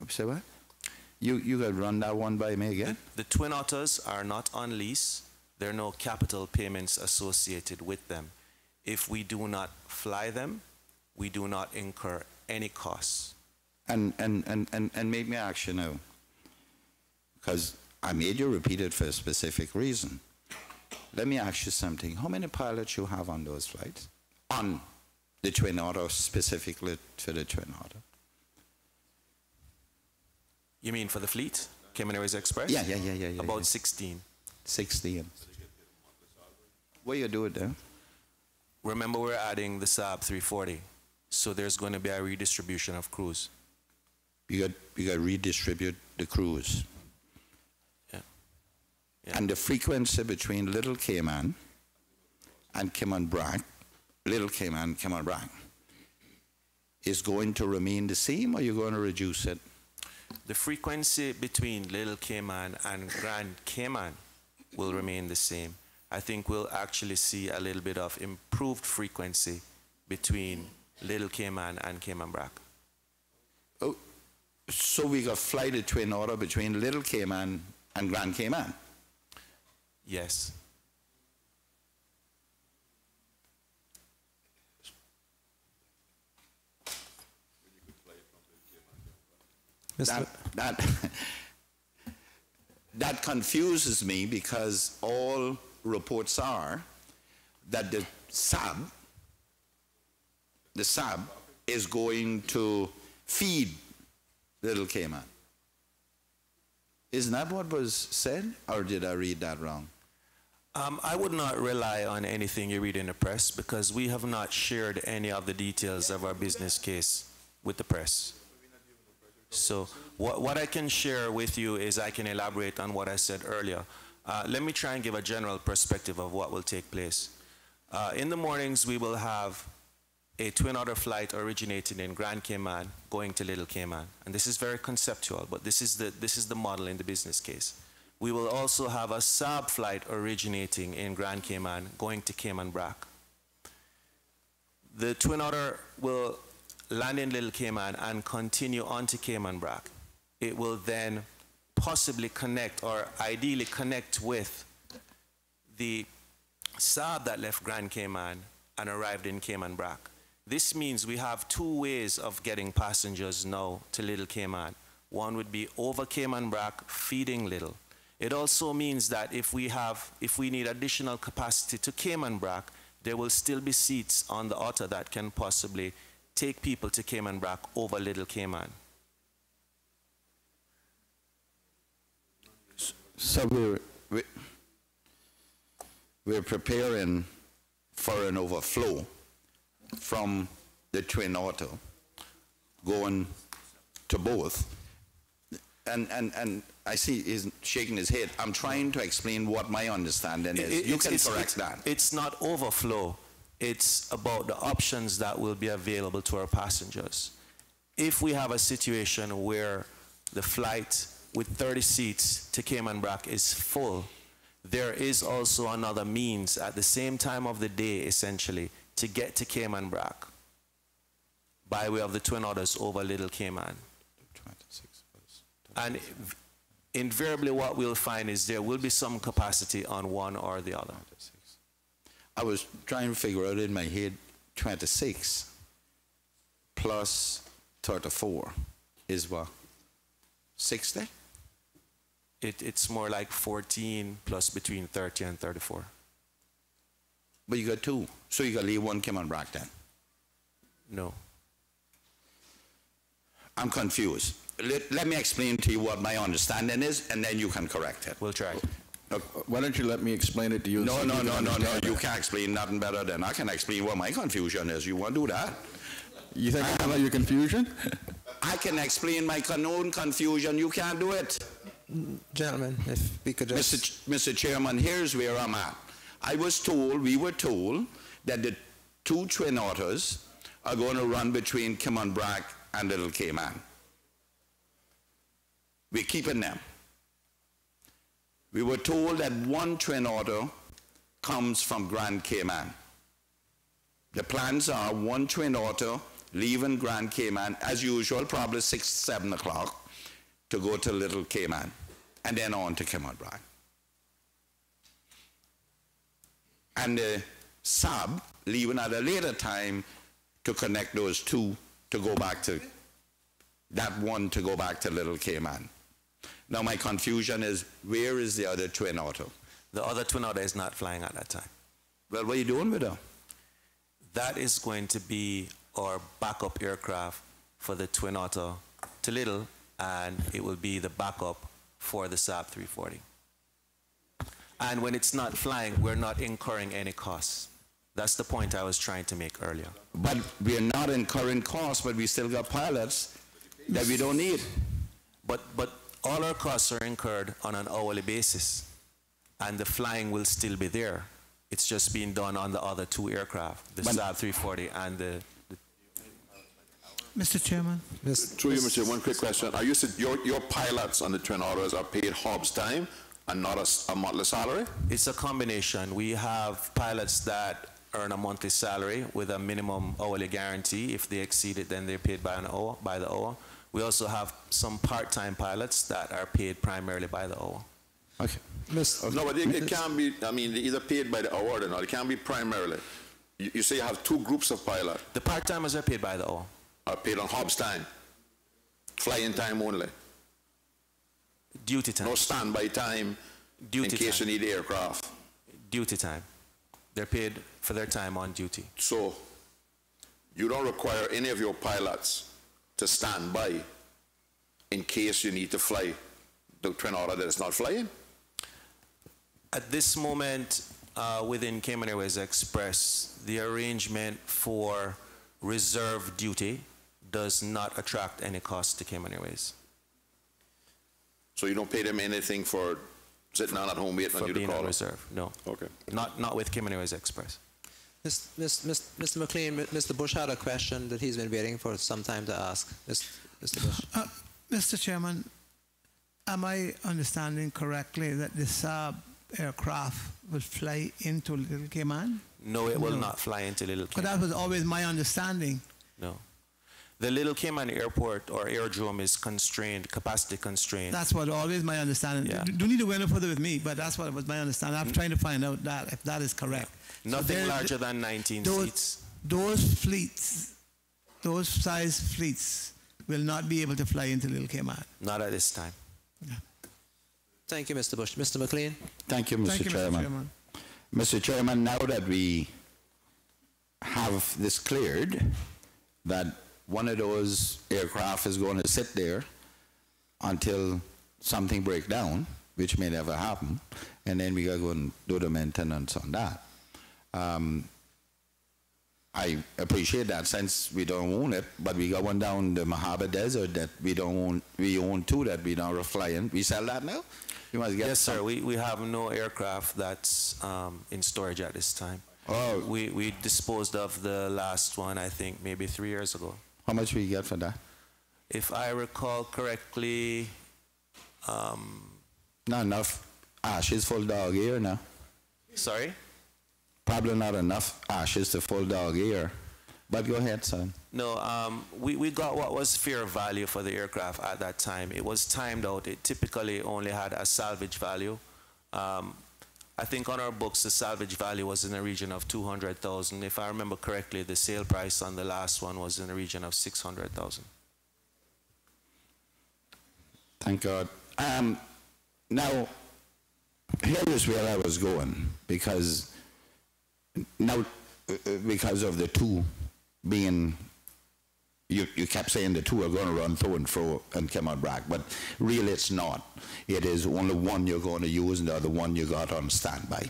Say what? You got to run that one by me again? The Twin Otters are not on lease. There are no capital payments associated with them. If we do not fly them, we do not incur any costs. And make me ask you now, because I made you repeat it for a specific reason. Let me ask you something. How many pilots you have on those flights? On the Twin Otter, specifically to the Twin Otter? You mean for the fleet? Cayman Airways Express? Yeah. About 16. 16. What you do it there? Remember, we're adding the Saab 340, so there's going to be a redistribution of crews. You got to redistribute the crews. Yeah. And the frequency between Little Cayman and Cayman Brac, Little Cayman, Cayman Brac, is going to remain the same, or you're going to reduce it? The frequency between Little Cayman and Grand Cayman will remain the same. I think we'll actually see a little bit of improved frequency between Little Cayman and Cayman Brac. Oh, so we got fly the Twin Otter between Little Cayman and Grand Cayman? Yes. That confuses me, because all reports are that the SAB is going to feed Little Cayman. Isn't that what was said, or did I read that wrong? I would not rely on anything you read in the press, because we have not shared any of the details of our business case with the press. So what I can share with you is I can elaborate on what I said earlier. Let me try and give a general perspective of what will take place. In the mornings, we will have a twin otter flight originating in Grand Cayman going to Little Cayman. And this is very conceptual, but this is the model in the business case. We will also have a Saab flight originating in Grand Cayman going to Cayman Brac. The twin otter will land in Little Cayman and continue on to Cayman Brac. It will then possibly connect, or ideally connect, with the Saab that left Grand Cayman and arrived in Cayman Brac. This means we have two ways of getting passengers now to Little Cayman. One would be over Cayman Brac, feeding Little. It also means that if we need additional capacity to Cayman Brac, there will still be seats on the Otter that can possibly take people to Cayman Brac over Little Cayman. So we're preparing for an overflow from the Twin Otter going to both. And I see he's shaking his head. I'm trying to explain what my understanding is. You can correct that. It's not overflow. It's about the options that will be available to our passengers. If we have a situation where the flight with 30 seats to Cayman Brac is full, there is also another means at the same time of the day, essentially, to get to Cayman Brac by way of the Twin Otters over Little Cayman. And invariably what we'll find is there will be some capacity on one or the other. I was trying to figure out in my head, 26 plus 34 is what? 60? It's more like 14 plus between 30 and 34. But you got two, so you got to leave one Cayman Brac then? No. I'm confused. Let me explain to you what my understanding is, and then you can correct it. We'll try. Why don't you let me explain it to you? No. You can't explain nothing better than I can explain what my confusion is. You want to do that? You think I know your confusion? I can explain my own confusion. You can't do it. Gentlemen, if we could just... Mr. Chairman, here's where I'm at. We were told that the two Twin Otters are going to run between Cayman Brac and Little Cayman. We're keeping them. We were told that one Twin Otter comes from Grand Cayman. The plans are one Twin Otter leaving Grand Cayman, as usual, probably 6, 7 o'clock, to go to Little Cayman, and then on to Cayman Brac. And the Saab leaving at a later time to connect those two to go back to, that one to go back to Little Cayman. Now my confusion is, where is the other Twin Otter? The other Twin Otter is not flying at that time. Well, what are you doing with her? That is going to be our backup aircraft for the Twin Otter to Little, and it will be the backup for the Saab 340. And when it's not flying, we're not incurring any costs. That's the point I was trying to make earlier. But we're not incurring costs, but we still got pilots that we don't need. But all our costs are incurred on an hourly basis, and the flying will still be there. It's just being done on the other two aircraft, the Saab 340 and the... Mr. Chairman. Through you, Mr. One quick question. Are you your pilots on the Twin Otters are paid Hobbs time and not a monthly salary? It's a combination. We have pilots that earn a monthly salary with a minimum hourly guarantee. If they exceed it, then they're paid by the hour. We also have some part-time pilots that are paid primarily by the hour. Okay. No, but it can't be, I mean, they're either paid by the hour or not. It can't be primarily. You say you have two groups of pilots. The part-timers are paid by the hour. Are paid on Hobbs time. Flying time only. Duty time. No standby time in case you need the aircraft. Duty time. They're paid for their time on duty. So, you don't require any of your pilots to stand by in case you need to fly the Twin Otter that is not flying? At this moment, within Cayman Airways Express, the arrangement for reserve duty does not attract any cost to Cayman Airways. So you don't pay them anything for sitting down at home waiting on you to call? For being on reserve, no. Okay. Not with Cayman Airways Express. Mr. McLean, Mr. Bush had a question that he's been waiting for some time to ask. Mr. Bush. Mr. Chairman, am I understanding correctly that the Saab aircraft will fly into Little Cayman? No, it will not fly into Little But Cayman. that was always my understanding. No. The Little Cayman airport or aerodrome is constrained, capacity constrained. That's what always my understanding. Yeah. You don't need to go any further with me, but that's what was my understanding. I'm trying to find out that if that is correct. Nothing larger than 19 seats. Those fleets, those size fleets, will not be able to fly into Little Cayman. Not at this time. Yeah. Thank you, Mr. Bush. Mr. McLean. Thank you, Mr. Thank you, Chairman. Mr. Chairman. Mr. Chairman, now that we have this cleared, that one of those aircraft is going to sit there until something breaks down, which may never happen, and then we are going to do the maintenance on that. I appreciate that since we don't own it, but we got one down the Mojave Desert that we don't own. We own two that we don't flying. We sell that now? You must get Yes, some. sir. We have no aircraft that's in storage at this time. Oh. We disposed of the last one, I think, maybe 3 years ago. How much we get for that? If I recall correctly, Not enough ashes full dog ear now. sorry? Probably not enough ashes to full dog ear. But go ahead, son. No, we got what was fair value for the aircraft at that time. It was timed out. It typically only had a salvage value. I think on our books, the salvage value was in the region of 200,000. If I remember correctly, the sale price on the last one was in the region of 600,000. Thank God. Now, here is where I was going, because now, because of the two being, you kept saying the two are going to run through and fro and come out back, but really it's not. It is only one you're going to use and the other one you got on standby.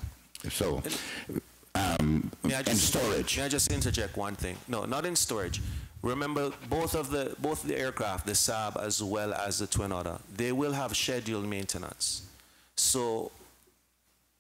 So, in storage. May I just interject one thing? No, not in storage. Remember, both the aircraft, the Saab as well as the Twin Otter, they will have scheduled maintenance. So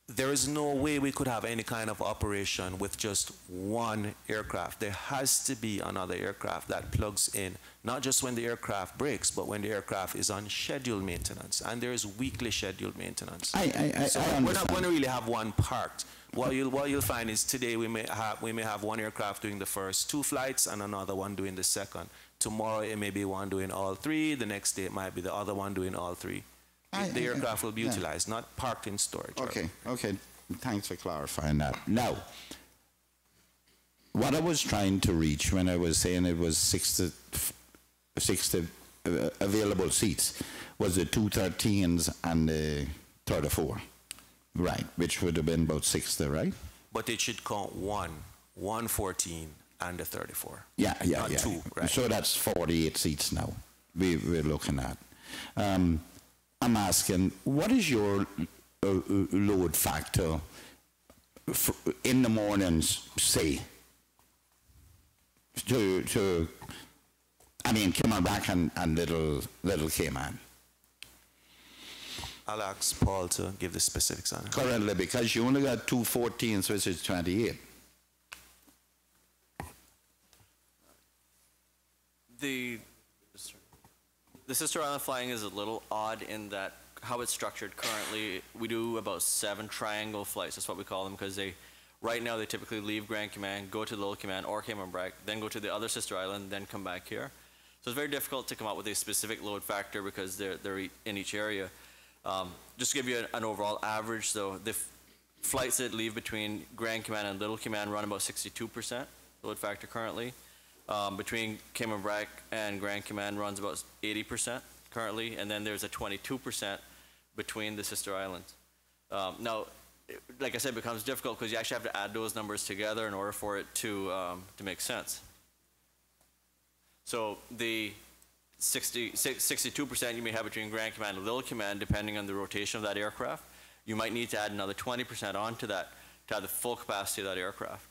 there is no way we could have any kind of operation with just one aircraft. There has to be another aircraft that plugs in, not just when the aircraft breaks, but when the aircraft is on scheduled maintenance. And there is weekly scheduled maintenance. I We're not understand. going to really have one parked. What you'll find is today we may have one aircraft doing the first 2 flights and another one doing the second. Tomorrow it may be one doing all 3. The next day it might be the other one doing all 3. The aircraft will be utilized, not parked in storage. Okay, okay. Thanks for clarifying that. Now, what I was trying to reach when I was saying it was 60 available seats was the 213s and the 34. Right, which would have been about 60, right? But it should count 114, and the 34. Yeah, Not 2, right? So that's 48 seats now we're looking at. I'm asking, what is your load factor in the mornings, say, to Cayman back and Little Cayman? I'll ask Paul to give the specifics on it. Currently, because you only got 214s, which is 28. The Sister Island flying is a little odd in that how it's structured currently. We do about 7 triangle flights. That's what we call them, because right now they typically leave Grand Cayman, go to Little Cayman or Cayman Brac, then go to the other sister island, then come back here. So it's very difficult to come up with a specific load factor because they're in each area. Just to give you an overall average, though, the flights that leave between Grand Cayman and Little Cayman run about 62% load factor currently. Between Cayman Brac and Grand Cayman runs about 80% currently, and then there's a 22% between the sister islands. Now, like I said, it becomes difficult because you actually have to add those numbers together in order for it to make sense. So the 62% you may have between Grand Cayman and Little Cayman, depending on the rotation of that aircraft, you might need to add another 20% onto that to have the full capacity of that aircraft.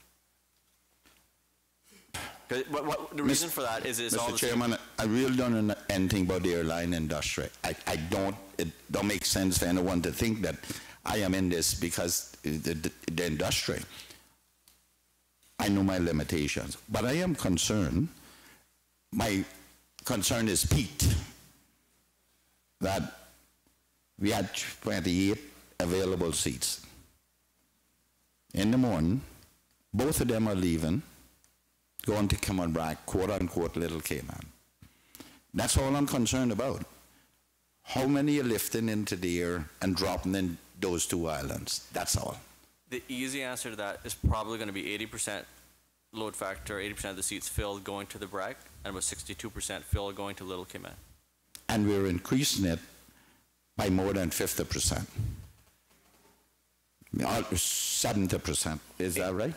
The reason for that is it's all Mr. Chairman, I really don't know anything about the airline industry. It don't make sense for anyone to think that I am in this because the industry. I know my limitations, but I am concerned. My concern is peaked, that we had 28 available seats. In the morning, both of them are leaving, going to Cayman, quote unquote, Little Cayman. That's all I'm concerned about. How many are lifting into the air and dropping in those two islands? That's all. The easy answer to that is probably going to be 80% load factor, 80% of the seats filled going to the BRAC, and about 62% filled going to Little Cayman. And we're increasing it by more than 50%. 70%, is that right?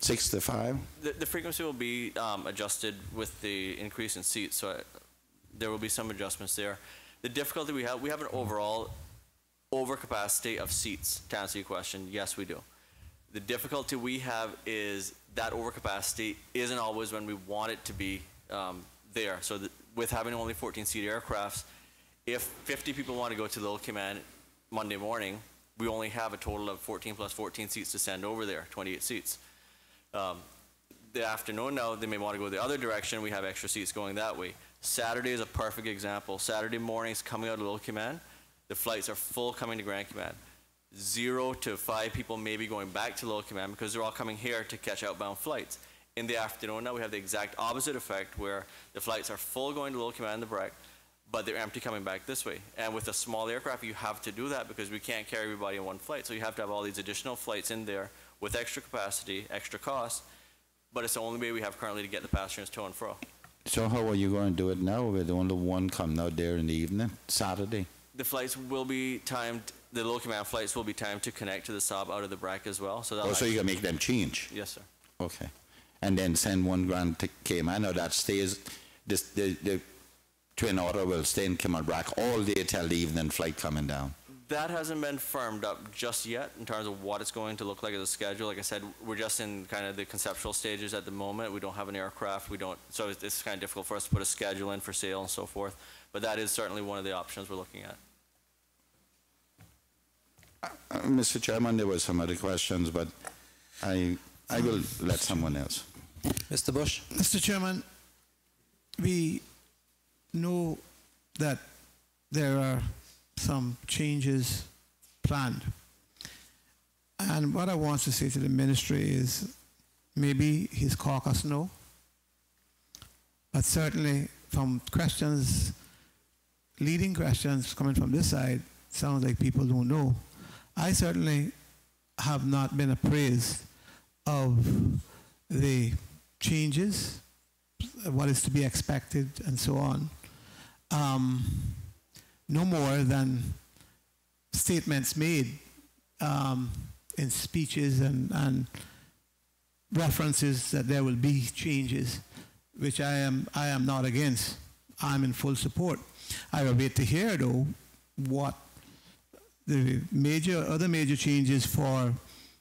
65? The frequency will be adjusted with the increase in seats, so there will be some adjustments there. The difficulty we have an overall overcapacity of seats, to answer your question. Yes, we do. The difficulty we have is that overcapacity isn't always when we want it to be there. So with having only 14-seat aircrafts, if 50 people want to go to Little Cayman Monday morning, we only have a total of 14 plus 14 seats to send over there, 28 seats. The afternoon now, they may want to go the other direction. We have extra seats going that way. Saturday is a perfect example. Saturday mornings coming out of Little Cayman, the flights are full coming to Grand Cayman. 0 to 5 people maybe going back to Little Cayman because they're all coming here to catch outbound flights. In the afternoon now, we have the exact opposite effect where the flights are full going to Little Cayman and the BRAC, but they're empty coming back this way. And with a small aircraft, you have to do that because we can't carry everybody in one flight. So you have to have all these additional flights in there with extra capacity, extra cost, but it's the only way we have currently to get the passengers to and fro. So how are you going to do it now with only one coming out there in the evening, Saturday? The flights will be timed, the Little Cayman flights will be timed to connect to the SAB out of the BRAC as well. So Oh, so you can make them change? Yes, sir. Okay. And then send one Grand to Cayman, or that stays, the Twin Otter will stay in Cayman BRAC all day till the evening flight coming down? That hasn't been firmed up just yet in terms of what it's going to look like as a schedule. Like I said, we're just in kind of the conceptual stages at the moment. We don't have an aircraft. So it's kind of difficult for us to put a schedule in for sale and so forth. But that is certainly one of the options we're looking at. Mr. Chairman, there were some other questions, but I will let someone else. Mr. Bush? Mr. Chairman, we know that there are some changes planned. And what I want to say to the ministry is maybe his caucus know, but certainly from questions, leading questions coming from this side, sounds like people don't know. I certainly have not been appraised of the changes, what is to be expected, and so on. No more than statements made in speeches and references that there will be changes, which I am not against. I'm in full support. I will wait to hear, though, what the other major changes for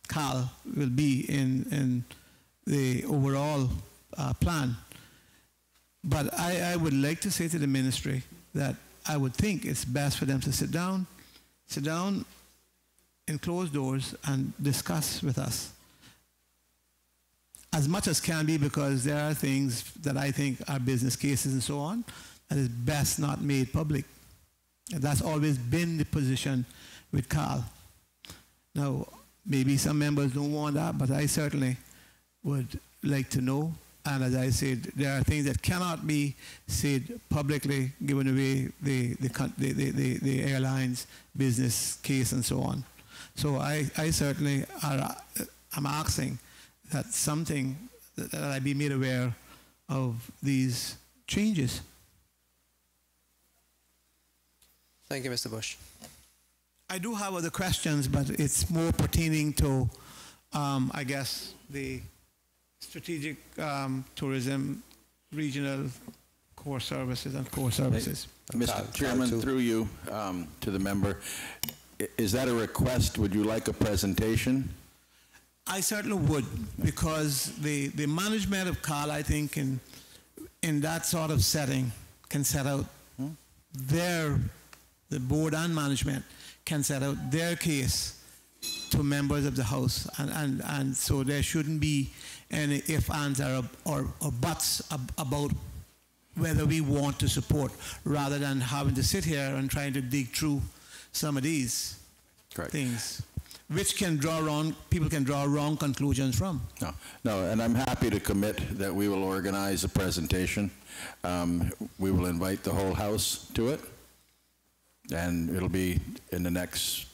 CAL will be in the overall plan. But I would like to say to the ministry that I would think it's best for them to sit down in closed doors and discuss with us as much as can be, because there are things that I think are business cases and so on that is best not made public. And that's always been the position with CAL. Now, maybe some members don't want that, but I certainly would like to know. And as I said, there are things that cannot be said publicly, given away the airline's business case and so on. So I certainly am asking that something that I be made aware of these changes. Thank you, Mr. Bush. I do have other questions, but it's more pertaining to, I guess, the strategic tourism, regional core services and core services. Mr. Chairman, through you to the member, is that a request? Would you like a presentation? I certainly would, because the management of CAL, I think, in that sort of setting, can set out the board and management can set out their case to members of the House, and so there shouldn't be any ifs, ands, or buts about whether we want to support, rather than having to sit here and trying to dig through some of these things, which can people can draw wrong conclusions from. No, and I'm happy to commit that we will organize a presentation. We will invite the whole House to it, and it'll be in the next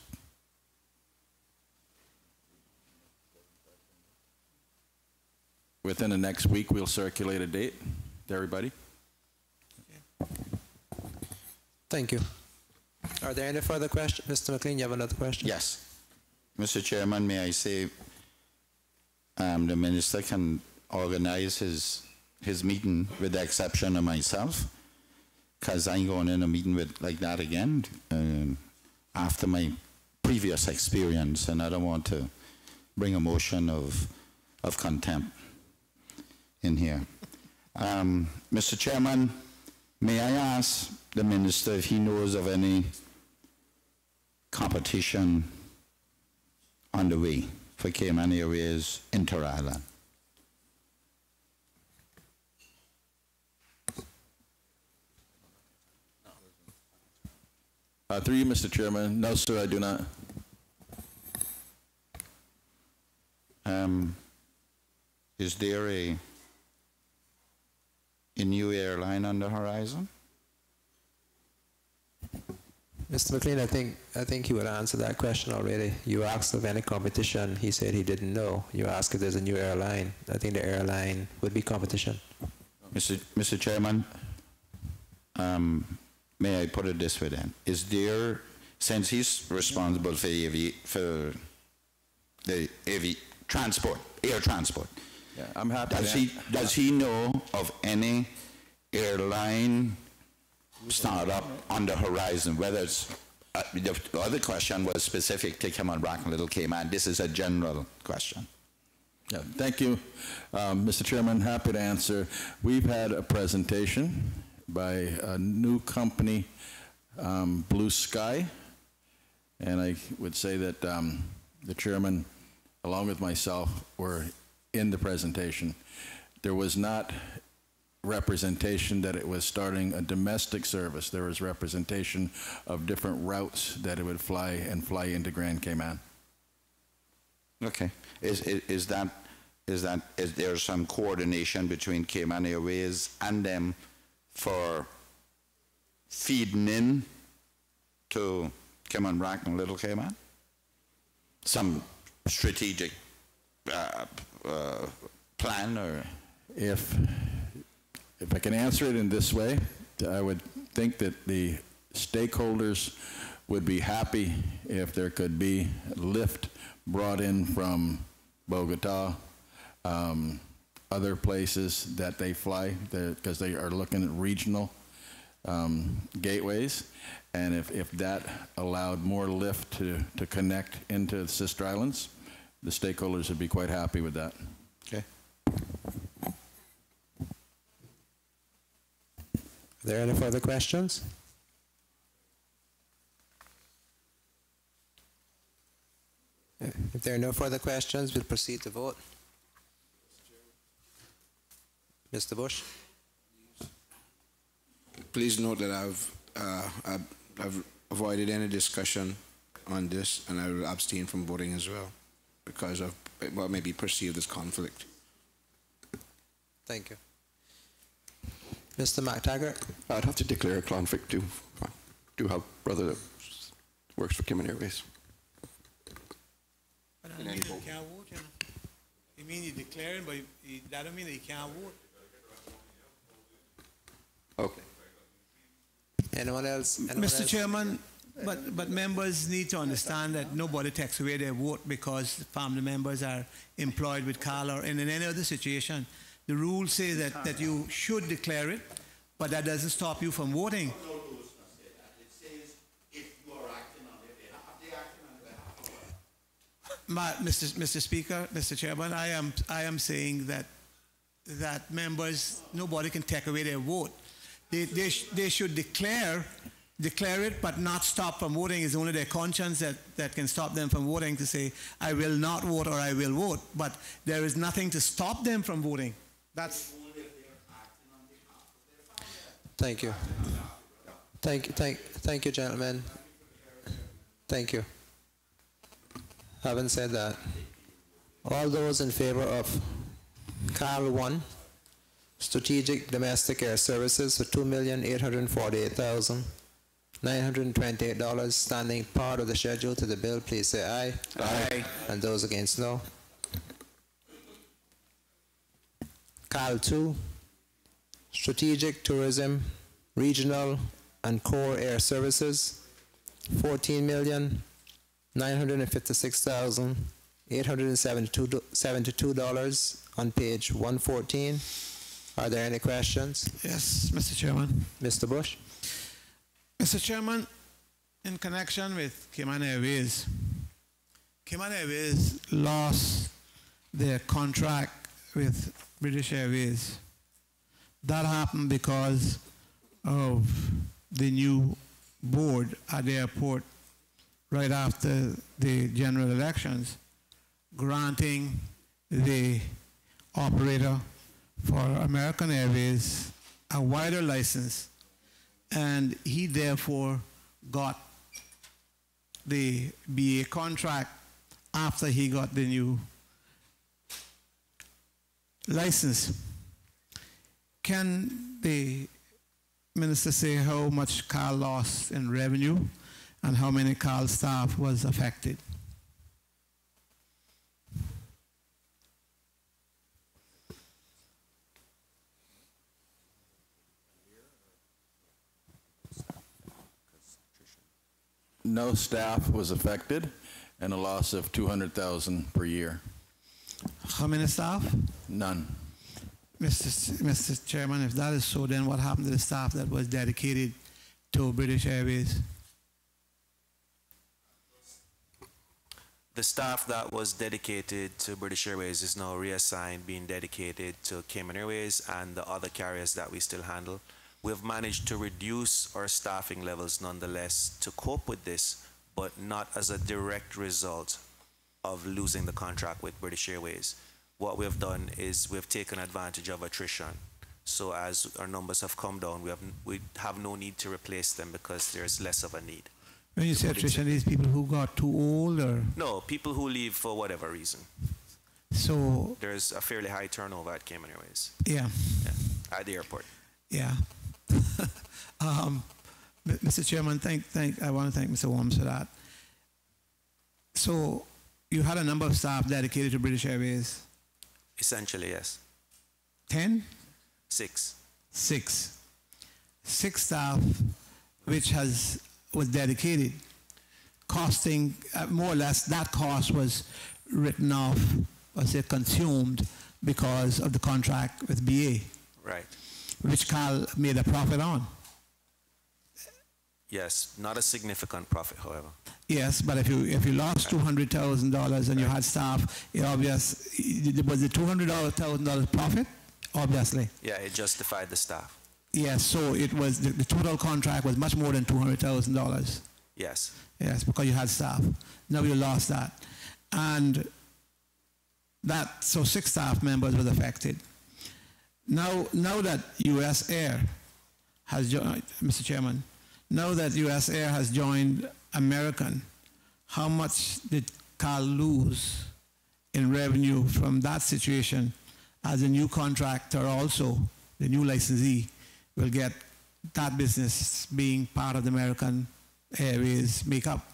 within the next week. We'll circulate a date to everybody. Thank you. Are there any further questions? Mr. McLean, you have another question? Yes. Mr. Chairman, may I say the minister can organize his meeting with the exception of myself, because I'm going in a meeting like that again after my previous experience, and I don't want to bring a motion of contempt in here. Mr. Chairman, may I ask the minister if he knows of any competition on the way for Cayman Airways Inter-Island? Through you, Mr. Chairman. No, sir, I do not. Is there a new airline on the horizon? Mr. McLean, I think you would answer that question already. You asked of any competition. He said he didn't know. You asked if there's a new airline. I think the airline would be competition. Mr. Chairman, may I put it this way then? Is there, since he's responsible for the transport, air transport, yeah, I'm happy. Does he know of any airline startup on the horizon? Whether it's the other question was specific to Cayman Rock and Little Cayman. This is a general question. Yeah, thank you, Mr. Chairman. Happy to answer. We've had a presentation by a new company, Blue Sky, and I would say that the chairman, along with myself, were in the presentation. There was not representation that it was starting a domestic service. There was representation of different routes that it would fly into Grand Cayman. Okay. Is there some coordination between Cayman Airways and them for feeding in to Cayman Rock and Little Cayman? Some strategic plan, or? If I can answer it in this way, I would think that the stakeholders would be happy if there could be lift brought in from Bogota, other places that they fly, because they are looking at regional gateways, and if that allowed more lift to connect into the sister islands, the stakeholders would be quite happy with that. Okay. Are there any further questions? If there are no further questions, we'll proceed to vote. Mr. Bush? Please note that I've avoided any discussion on this, and I will abstain from voting as well because of what may be perceived as conflict. Thank you. Mr. McTaggart? I'd have to declare a conflict too. I do have a brother that works for Cayman Airways. But that don't mean he can't vote, you know. He mean he's declaring, but that don't mean that he can't vote. Okay. Anyone else? Mr. Chairman, but members need to understand that nobody takes away their vote because family members are employed with CAL or in any other situation. The rules say that you should declare it, but that doesn't stop you from voting. Mr. Speaker, Mr. Chairman, I am saying that members, nobody can take away their vote. They should declare declare it but not stop from voting. It's only their conscience that can stop them from voting to say, I will not vote or I will vote. But there is nothing to stop them from voting. That's. Thank you. Thank you, gentlemen. Thank you. Having said that, all those in favor of Carl 1, Strategic Domestic Air Services for $2,848,928, standing part of the schedule to the bill, please say aye. Aye. And those against, no. Carl 2, Strategic Tourism, Regional and Core Air Services, $14,956,872 on page 114. Are there any questions? Yes, Mr. Chairman. Mr. Bush? Mr. Chairman, in connection with Cayman Airways lost their contract with British Airways. That happened because of the new board at the airport right after the general elections, granting the operator for American Airways a wider license, and he therefore got the BA contract after he got the new license. Can the minister say how much CAL lost in revenue and how many CAL staff was affected? No staff was affected, and a loss of $200,000 per year. How many staff? None. Mr. Chairman, if that is so, then what happened to the staff that was dedicated to British Airways? The staff that was dedicated to British Airways is now reassigned, being dedicated to Cayman Airways and the other carriers that we still handle. We've managed to reduce our staffing levels nonetheless to cope with this, but not as a direct result of losing the contract with British Airways. What we have done is we've taken advantage of attrition. So as our numbers have come down, we have no need to replace them because there's less of a need. When you say attrition, these people who got too old, or? No, people who leave for whatever reason. So there's a fairly high turnover at Cayman Airways. Yeah. At the airport. Yeah. Mr. Chairman, I want to thank Mr. Worms for that. So you had a number of staff dedicated to British Airways? Essentially, yes. 10? 6. 6. 6 staff, which was dedicated, costing more or less, that cost was written off, or say consumed, because of the contract with BA. Right. Which Carl made a profit on. Yes, not a significant profit, however. Yes, but if you lost $200,000 and you had staff, it obvious was the $200,000 profit, obviously. Yeah, it justified the staff. Yes, so it was the total contract was much more than $200,000. Yes. Yes, because you had staff. Now you lost that, and so 6 staff members was affected. Now that U.S. Air has joined, Mr. Chairman, now that U.S. Air has joined American, how much did Carl lose in revenue from that situation as a new contractor also, the new licensee, will get that business being part of the American Airways makeup?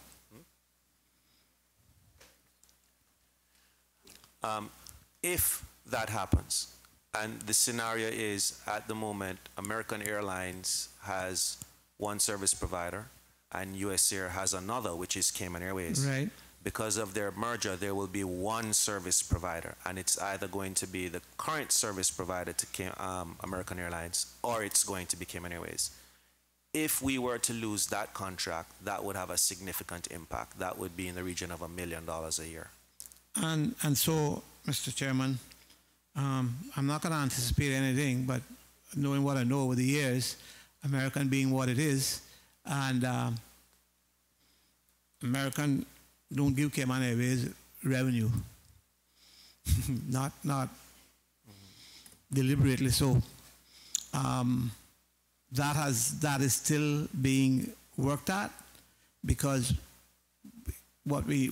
If that happens, and the scenario is at the moment, American Airlines has one service provider and US Air has another, which is Cayman Airways. Right. Because of their merger, there will be one service provider, and it's either going to be the current service provider to American Airlines, or it's going to be Cayman Airways. If we were to lose that contract, that would have a significant impact. That would be in the region of $1 million a year. And so, Mr. Chairman, I'm not going to anticipate anything, but knowing what I know over the years, American being what it is, And American don't give Cayman Airways revenue, not deliberately so. That is still being worked at, because what we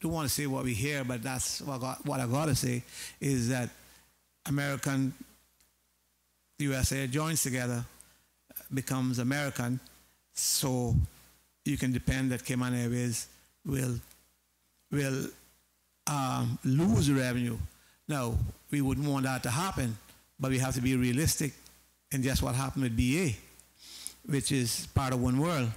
don't want to say what we hear, but that's what I got to say is that American USA joins together, becomes American, so you can depend that Cayman Airways will lose revenue. Now, we wouldn't want that to happen, but we have to be realistic in just what happened with BA, which is part of One World.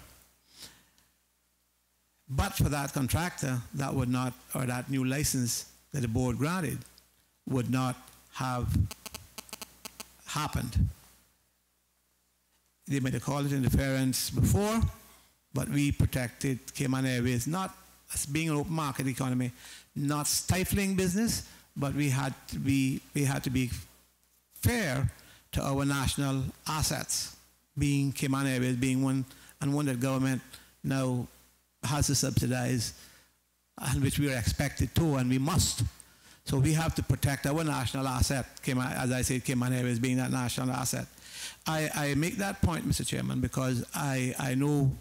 But for that contractor, that would not, or that new license that the board granted, would not have happened. They might have called it interference before, but we protected Cayman Airways, not as being an open market economy, not stifling business, but we had to be fair to our national assets, being Cayman Airways, being one that government now has to subsidize, and which we are expected to, and we must. So we have to protect our national asset, Cayman, as I said, Cayman Airways being that national asset. I make that point, Mr. Chairman, because I know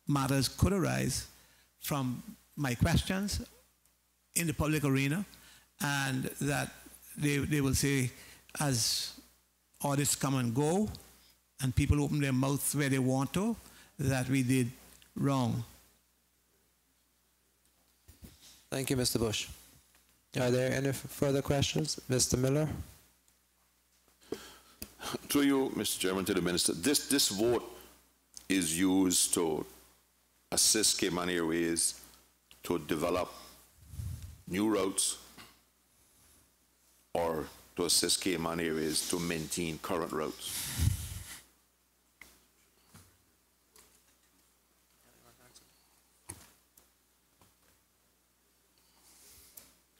matters could arise from my questions in the public arena, and that they will say, as audits come and go, and people open their mouths where they want to, that we did wrong. Thank you, Mr. Bush. Are there any further questions? Mr. Miller? Through you, Mr. Chairman, to the Minister, this vote is used to assist Cayman Airways to develop new routes, or to assist Cayman Airways to maintain current routes?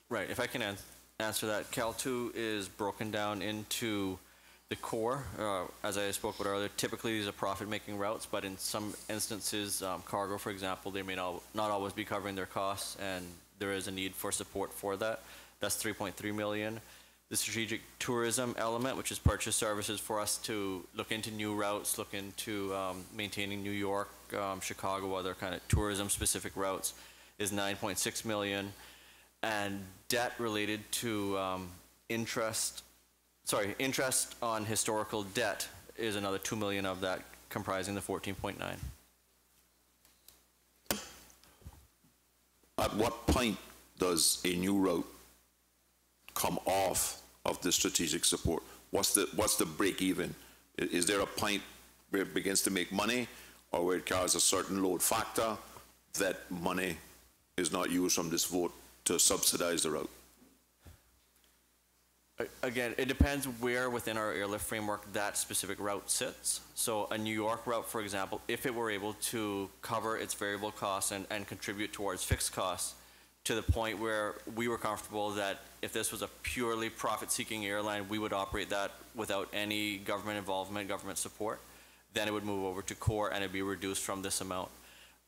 Right, if I can answer that, Cal 2 is broken down into the core. As I spoke about earlier, typically these are profit-making routes, but in some instances, cargo, for example, they may not always be covering their costs, and there is a need for support for that. That's 3.3 million. The strategic tourism element, which is purchase services for us to look into new routes, look into maintaining New York, Chicago, other kind of tourism-specific routes, is 9.6 million. And debt related to interest on historical debt is another 2 million of that, comprising the 14.9. At what point does a new route come off of the strategic support? What's the break even? Is there a point where it begins to make money, or where it carries a certain load factor that money is not used from this vote to subsidize the route? Again, it depends where within our airlift framework that specific route sits. So a New York route, for example, if it were able to cover its variable costs and contribute towards fixed costs to the point where we were comfortable that if this was a purely profit-seeking airline, we would operate that without any government involvement, government support, then it would move over to core and it'd be reduced from this amount.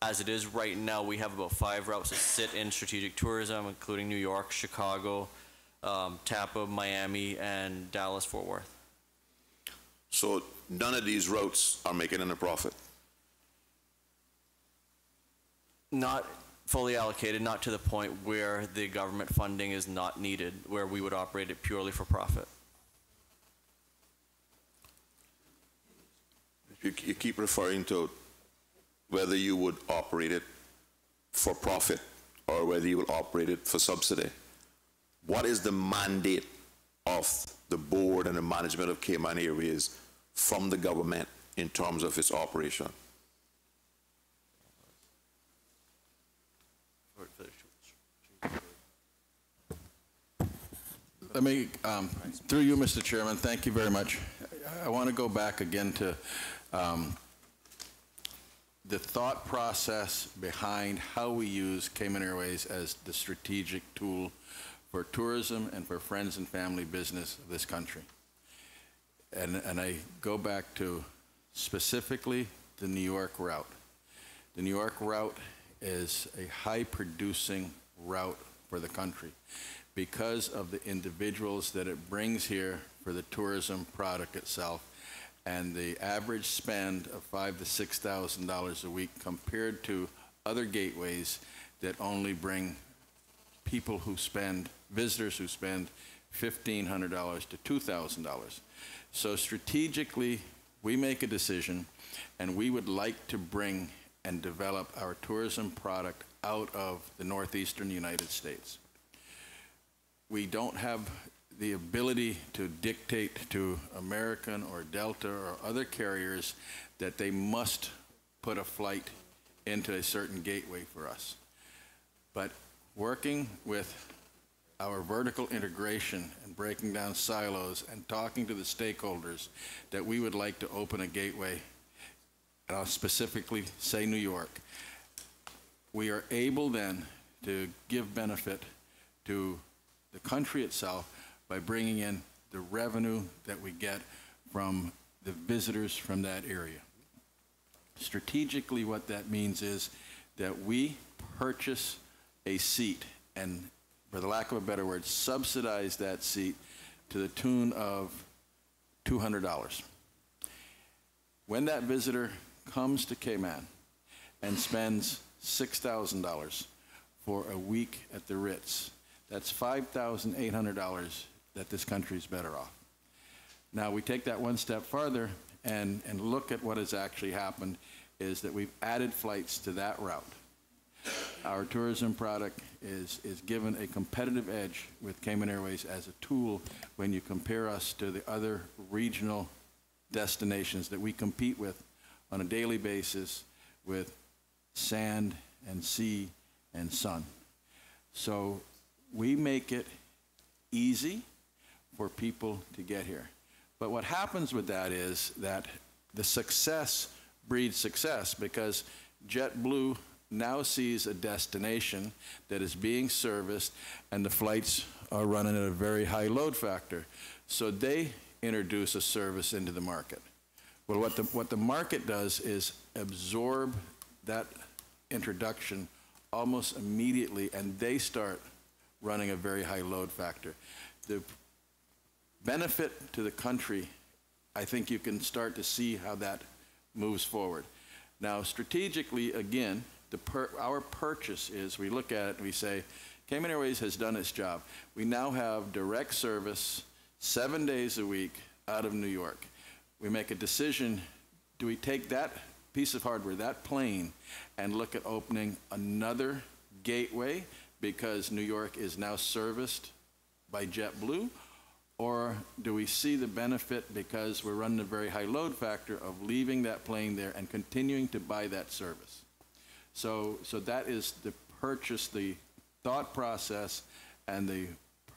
As it is right now, we have about 5 routes that sit in strategic tourism, including New York, Chicago, Tampa, Miami, and Dallas-Fort Worth. So none of these routes are making any profit? Not fully allocated, not to the point where the government funding is not needed, where we would operate it purely for profit. You keep referring to whether you would operate it for profit or whether you will operate it for subsidy. What is the mandate of the board and the management of Cayman Airways from the government in terms of its operation? Let me, through you, Mr. Chairman, thank you very much. I want to go back again to the thought process behind how we use Cayman Airways as the strategic tool for tourism and for friends and family business of this country. And I go back to specifically the New York route. The New York route is a high-producing route for the country because of the individuals that it brings here for the tourism product itself, and the average spend of $5,000 to $6,000 a week compared to other gateways that only bring people who spend, visitors who spend $1,500 to $2,000. So strategically, we make a decision, and we would like to bring and develop our tourism product out of the northeastern United States. We don't have the ability to dictate to American or Delta or other carriers that they must put a flight into a certain gateway for us. But working with our vertical integration and breaking down silos and talking to the stakeholders that we would like to open a gateway, and I'll specifically say New York, we are able then to give benefit to the country itself by bringing in the revenue that we get from the visitors from that area. Strategically, what that means is that we purchase a seat and, for the lack of a better word, subsidize that seat to the tune of $200. When that visitor comes to Cayman and spends $6,000 for a week at the Ritz, that's $5,800 that this country is better off. Now, we take that one step farther and look at what has actually happened is that we've added flights to that route. Our tourism product is given a competitive edge with Cayman Airways as a tool when you compare us to the other regional destinations that we compete with on a daily basis with sand and sea and sun. So we make it easy for people to get here. But what happens with that is that the success breeds success, because JetBlue now sees a destination that is being serviced and the flights are running at a very high load factor. So they introduce a service into the market. Well, what the market does is absorb that introduction almost immediately, and they start running a very high load factor. The benefit to the country, I think you can start to see how that moves forward. Now, strategically, again, our purchase is, we look at it and we say, Cayman Airways has done its job. We now have direct service 7 days a week out of New York. We make a decision, do we take that piece of hardware, that plane, and look at opening another gateway because New York is now serviced by JetBlue? Or do we see the benefit because we're running a very high load factor of leaving that plane there and continuing to buy that service? So that is the purchase, the thought process, and the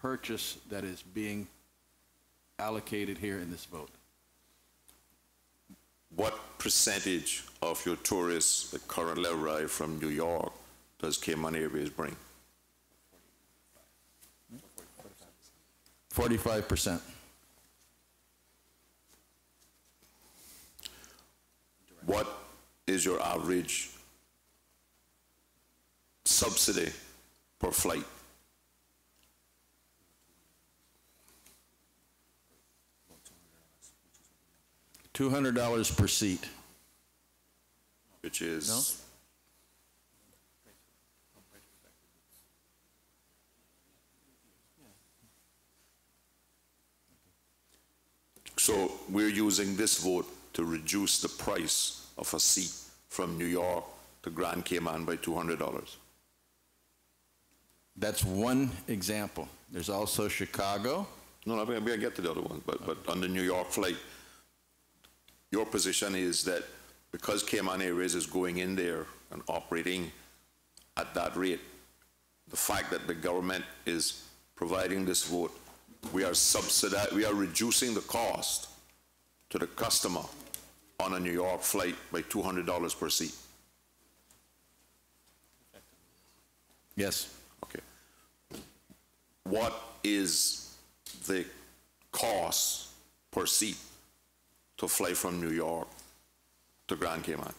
purchase that is being allocated here in this vote. What percentage of your tourists that currently arrive from New York does Cayman Airways bring? 45%. What is your average subsidy per flight? $200 per seat. Which is? No? So we're using this vote to reduce the price of a seat from New York to Grand Cayman by $200. That's one example. There's also Chicago. No, I'm going to get to the other one, but on the New York flight, your position is that because Cayman Airways is going in there and operating at that rate, the fact that the government is providing this vote, we are reducing the cost to the customer on a New York flight by $200 per seat. Yes. Okay. What is the cost per seat to fly from New York to Grand Cayman?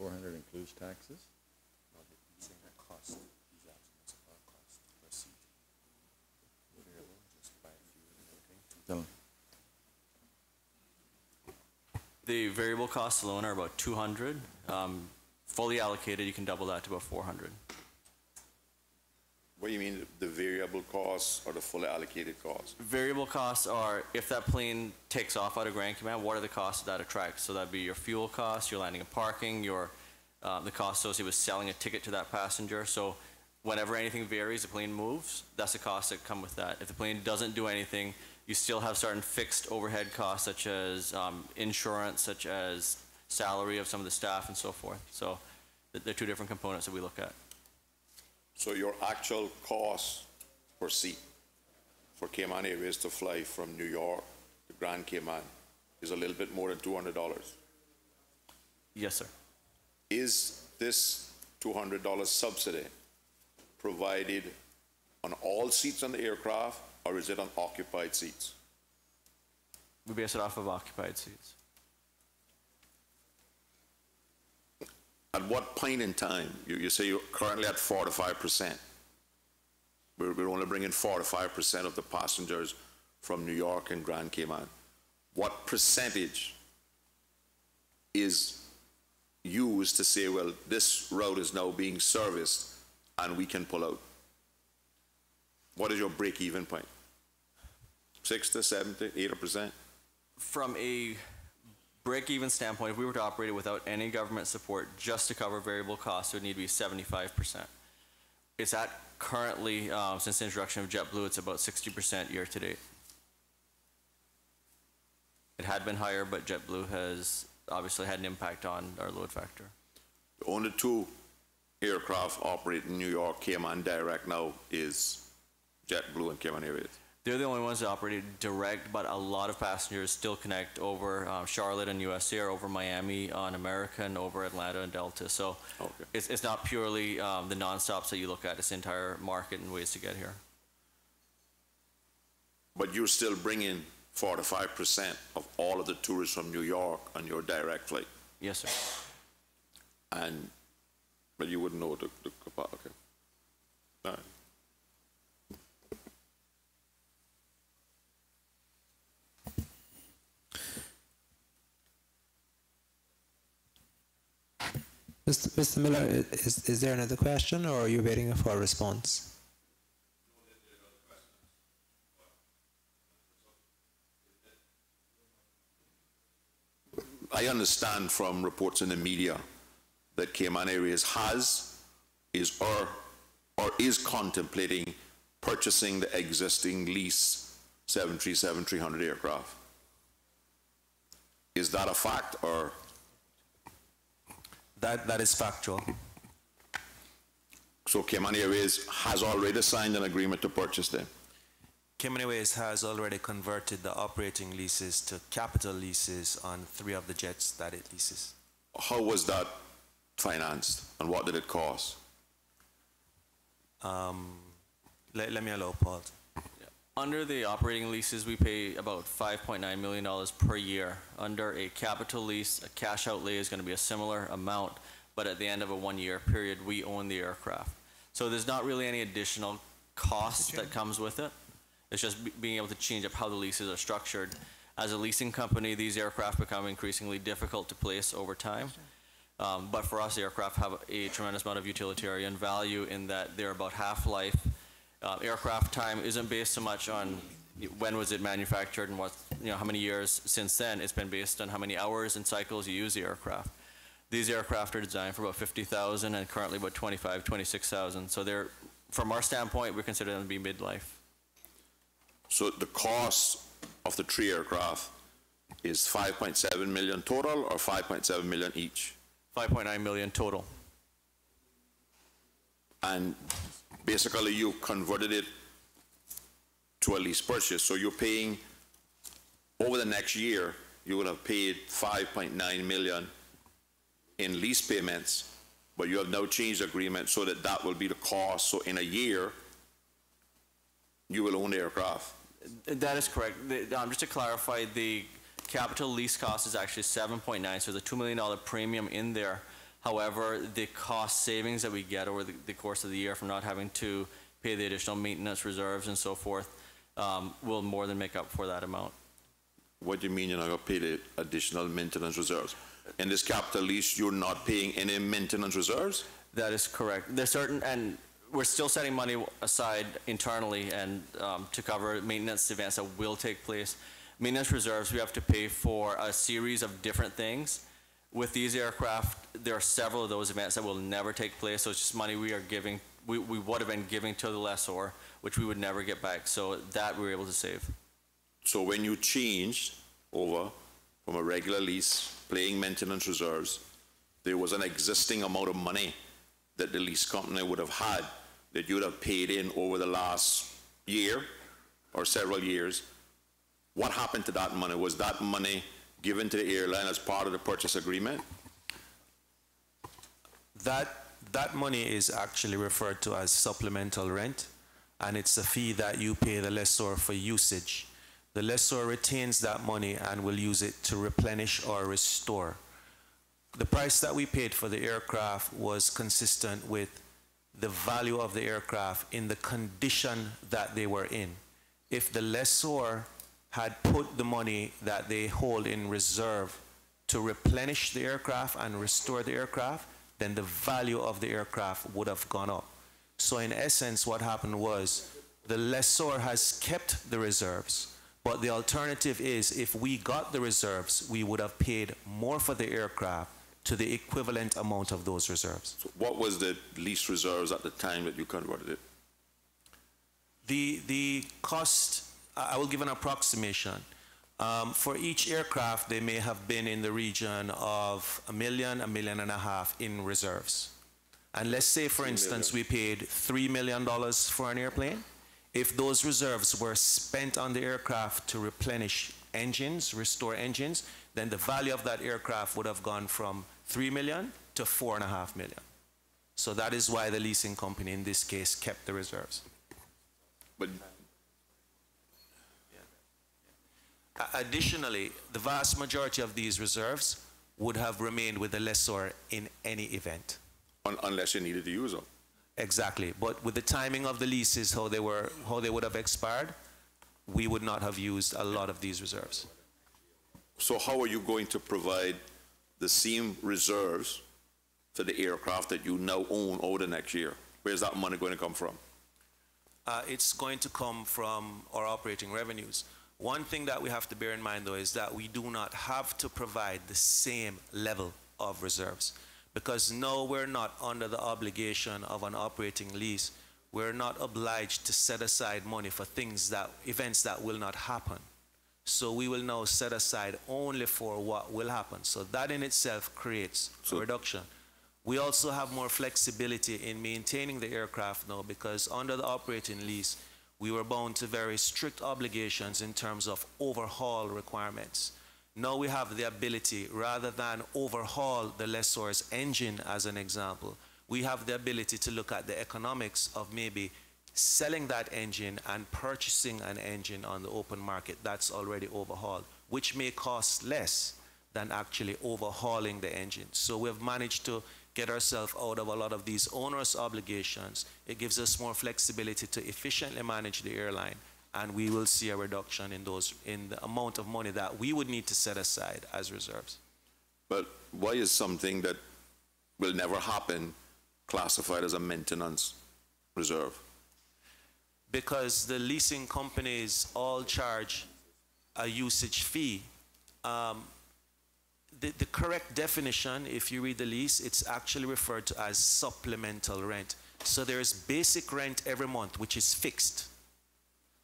$400 includes taxes? Dylan. The variable costs alone are about 200. Fully allocated, you can double that to about 400. What do you mean, the variable costs or the fully allocated costs? Variable costs are, if that plane takes off out of Grand Cayman, what are the costs that attracts? So that'd be your fuel costs, your landing and parking, your the cost associated with selling a ticket to that passenger. So whenever anything varies, the plane moves, that's the costs that come with that. If the plane doesn't do anything, you still have certain fixed overhead costs, such as insurance, such as salary of some of the staff and so forth. So they're two different components that we look at. So your actual cost per seat for Cayman Airways to fly from New York to Grand Cayman is a little bit more than $200. Yes, sir. Is this $200 subsidy provided on all seats on the aircraft, or is it on occupied seats? We base it off of occupied seats. At what point in time, you say you're currently at 45%. We're only bringing 45% of the passengers from New York and Grand Cayman. What percentage is used to say, well, this route is now being serviced and we can pull out? What is your break-even point? 60, 70, 80%? From a break-even standpoint, if we were to operate it without any government support just to cover variable costs, it would need to be 75%. It's at currently, since the introduction of JetBlue, it's about 60% year to date. It had been higher, but JetBlue has obviously had an impact on our load factor. The only two aircraft operating New York Cayman direct now is JetBlue and Cayman Airways. They're the only ones that operate direct, but a lot of passengers still connect over Charlotte and US Air, over Miami on American, over Atlanta and Delta. So Okay. it's not purely the non-stops that you look at, it's the entire market and ways to get here. But you're still bringing 45% of all of the tourists from New York on your direct flight. Yes, sir. But you wouldn't know the okay. All right. Mr. Miller, is there another question, or are you waiting for a response? I understand from reports in the media that Cayman Airways is contemplating purchasing the existing lease 737-300 aircraft. Is that a fact, or? That is factual. So Cayman Airways has already signed an agreement to purchase them? Cayman Airways has already converted the operating leases to capital leases on 3 of the jets that it leases. How was that financed, and what did it cost? Let me allow Paul. Under the operating leases, we pay about $5.9 million per year. Under a capital lease, a cash outlay is going to be a similar amount, but at the end of a 1-year period, we own the aircraft. So there's not really any additional cost that comes with it. It's just being able to change up how the leases are structured. As a leasing company, these aircraft become increasingly difficult to place over time. But for us, the aircraft have a tremendous amount of utilitarian value in that they're about half-life. Aircraft time isn't based so much on when was it manufactured and what, how many years since then. It's been based on how many hours and cycles you use the aircraft. These aircraft are designed for about 50,000 and currently about 25, 26,000. So they're, from our standpoint, we consider them to be midlife. So the cost of the 3 aircraft is 5.7 million total or 5.7 million each? 5.9 million total. And basically you converted it to a lease purchase, so you're paying, over the next year, you would have paid 5.9 million in lease payments, but you have now changed the agreement so that that will be the cost, so in a year, you will own the aircraft. That is correct. Just to clarify, the capital lease cost is actually 7.9, so there's a $2 million premium in there. However, the cost savings that we get over the course of the year from not having to pay the additional maintenance reserves and so forth will more than make up for that amount. What do you mean you're not going to pay the additional maintenance reserves? In this capital lease, you're not paying any maintenance reserves? That is correct. There's certain, and we're still setting money aside internally and to cover maintenance events that will take place. Maintenance reserves, we have to pay for a series of different things. With these aircraft, there are several of those events that will never take place, so it's just money we are giving, we would have been giving to the lessor, which we would never get back, so that we were able to save. So when you changed over from a regular lease, paying maintenance reserves, there was an existing amount of money that the lease company would have had that you would have paid in over the last year or several years. What happened to that money? Was that money given to the airline as part of the purchase agreement? That money is actually referred to as supplemental rent, and it's a fee that you pay the lessor for usage. The lessor retains that money and will use it to replenish or restore. The price that we paid for the aircraft was consistent with the value of the aircraft in the condition that they were in. If the lessor had put the money that they hold in reserve to replenish the aircraft and restore the aircraft, then the value of the aircraft would have gone up. So in essence, what happened was the lessor has kept the reserves, but the alternative is if we got the reserves, we would have paid more for the aircraft to the equivalent amount of those reserves. So what was the lease reserves at the time that you converted it? The cost, I will give an approximation. For each aircraft, they may have been in the region of $1 million, $1.5 million in reserves. And let's say, for instance, we paid $3 million for an airplane. If those reserves were spent on the aircraft to replenish engines, restore engines, then the value of that aircraft would have gone from $3 million to $4.5 million. So that is why the leasing company in this case kept the reserves. But additionally, the vast majority of these reserves would have remained with the lessor in any event. unless you needed to use them. Exactly. But with the timing of the leases, how they would have expired, we would not have used a lot of these reserves. So how are you going to provide the same reserves for the aircraft that you now own over the next year? Where's that money going to come from? It's going to come from our operating revenues. One thing that we have to bear in mind, though, is that we do not have to provide the same level of reserves, because now we're not under the obligation of an operating lease. We're not obliged to set aside money for events that will not happen. So we will now set aside only for what will happen. So that in itself creates a reduction. We also have more flexibility in maintaining the aircraft now, because under the operating lease, we were bound to very strict obligations in terms of overhaul requirements. Now we have the ability, rather than overhaul the lessor's engine as an example, we have the ability to look at the economics of maybe selling that engine and purchasing an engine on the open market that's already overhauled, which may cost less than actually overhauling the engine. So we've managed to get ourselves out of a lot of these onerous obligations. It gives us more flexibility to efficiently manage the airline, and we will see a reduction in the amount of money that we would need to set aside as reserves. But why is something that will never happen classified as a maintenance reserve? Because the leasing companies all charge a usage fee. The correct definition, if you read the lease, it's actually referred to as supplemental rent. So there's basic rent every month, which is fixed.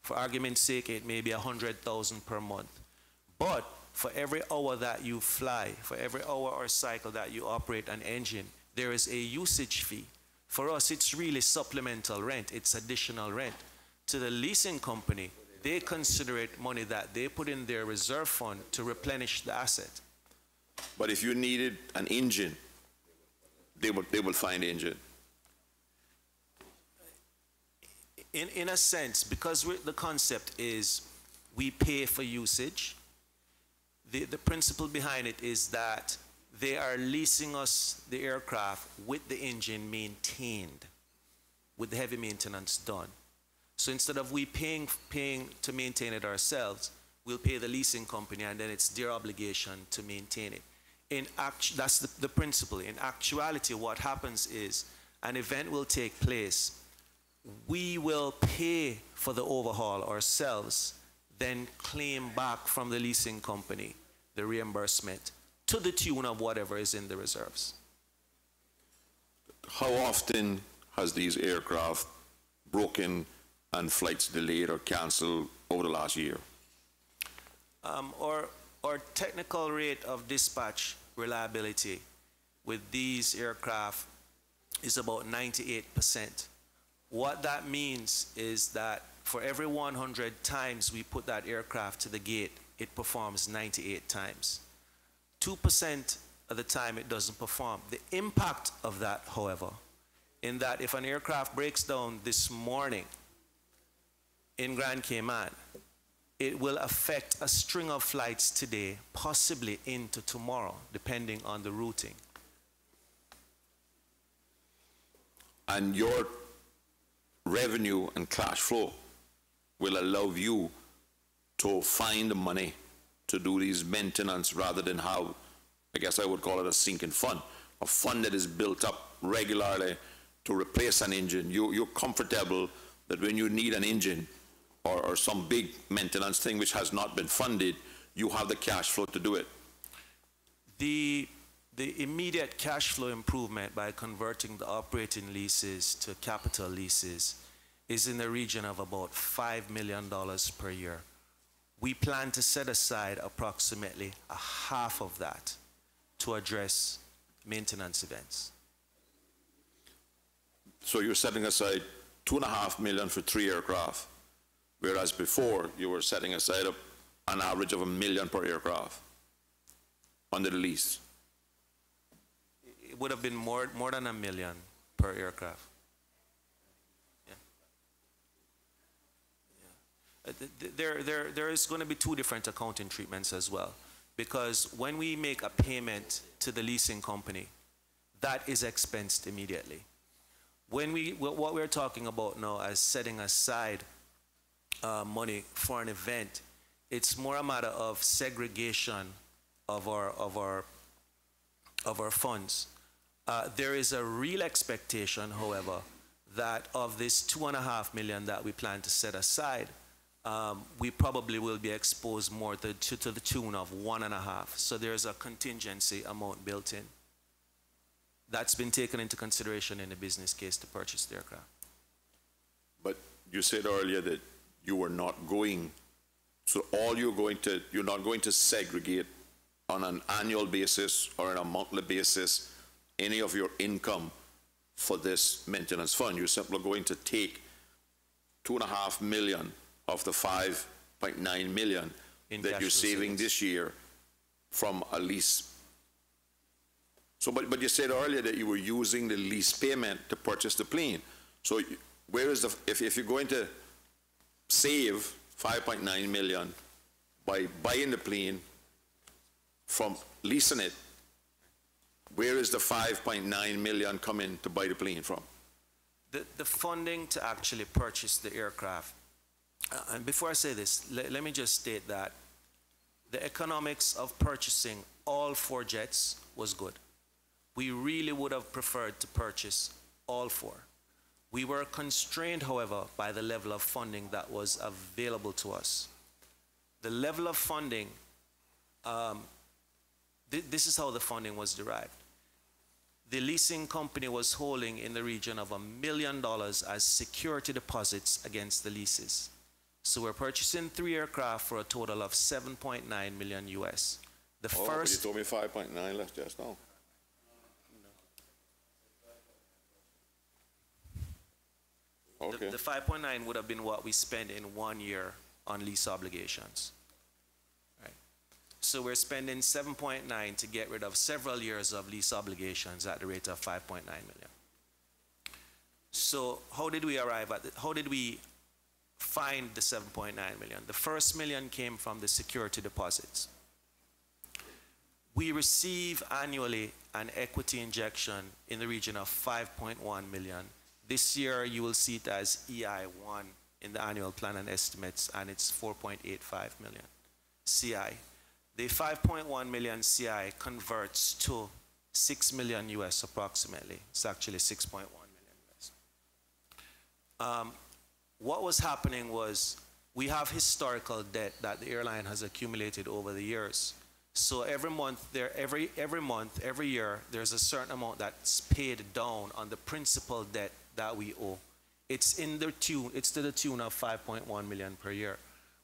For argument's sake, it may be $100,000 per month. But for every hour that you fly, for every hour or cycle that you operate an engine, there is a usage fee. For us, it's really supplemental rent. It's additional rent. To the leasing company, they consider it money that they put in their reserve fund to replenish the asset. But if you needed an engine, they will find the engine. In a sense, because the concept is we pay for usage, the principle behind it is that they are leasing us the aircraft with the engine maintained, with the heavy maintenance done. So instead of we paying to maintain it ourselves, we'll pay the leasing company, and then it's their obligation to maintain it. That's the principle. In actuality, what happens is an event will take place. We will pay for the overhaul ourselves, then claim back from the leasing company the reimbursement to the tune of whatever is in the reserves. How often has these aircraft broken and flights delayed or canceled over the last year? Our technical rate of dispatch reliability with these aircraft is about 98%. What that means is that for every 100 times we put that aircraft to the gate, it performs 98 times. 2% of the time it doesn't perform. The impact of that, however, in that if an aircraft breaks down this morning in Grand Cayman, it will affect a string of flights today, possibly into tomorrow, depending on the routing. And your revenue and cash flow will allow you to find the money to do these maintenance rather than how, I guess I would call it a sinking fund, a fund that is built up regularly to replace an engine. You're comfortable that when you need an engine or some big maintenance thing which has not been funded, you have the cash flow to do it. The immediate cash flow improvement by converting the operating leases to capital leases is in the region of about $5 million per year. We plan to set aside approximately a half of that to address maintenance events. So you're setting aside $2.5 million for 3 aircraft, whereas before you were setting aside an average of $1 million per aircraft under the lease. It would have been more than $1 million per aircraft. There is going to be 2 different accounting treatments as well, because when we make a payment to the leasing company, that is expensed immediately. What we're talking about now as setting aside money for an event, it's more a matter of segregation of our funds. There is a real expectation, however, that of this $2.5 million that we plan to set aside, we probably will be exposed more to the tune of 1.5. So there's a contingency amount built in. That's been taken into consideration in the business case to purchase the aircraft. But you said earlier that you were not going, so you're not going to segregate on an annual basis or on a monthly basis any of your income for this maintenance fund. You're simply going to take $2.5 million of the $5.9 million that you're saving this year from a lease. So, but you said earlier that you were using the lease payment to purchase the plane. So where is if you're going to save $5.9 million by buying the plane from leasing it, where is the $5.9 million coming to buy the plane from? The funding to actually purchase the aircraft, and before I say this, let me just state that the economics of purchasing all 4 jets was good. We really would have preferred to purchase all 4. We were constrained, however, by the level of funding that was available to us. The level of funding, this is how the funding was derived. The leasing company was holding in the region of $1 million as security deposits against the leases. So we're purchasing 3 aircraft for a total of 7.9 million US. The Oh, but you first, told me 5.9 left just now. Okay. the 5.9 would have been what we spend in 1 year on lease obligations. Right. So we're spending 7.9 to get rid of several years of lease obligations at the rate of 5.9 million. So how did we arrive at how did we find the 7.9 million? The first million came from the security deposits. We receive annually an equity injection in the region of 5.1 million. This year, you will see it as EI1 in the annual plan and estimates, and it's 4.85 million CI. The 5.1 million CI converts to 6 million US approximately. It's actually 6.1 million US. What was happening was we have historical debt that the airline has accumulated over the years. So every month, every year, there's a certain amount that's paid down on the principal debt that we owe. It's to the tune of 5.1 million per year.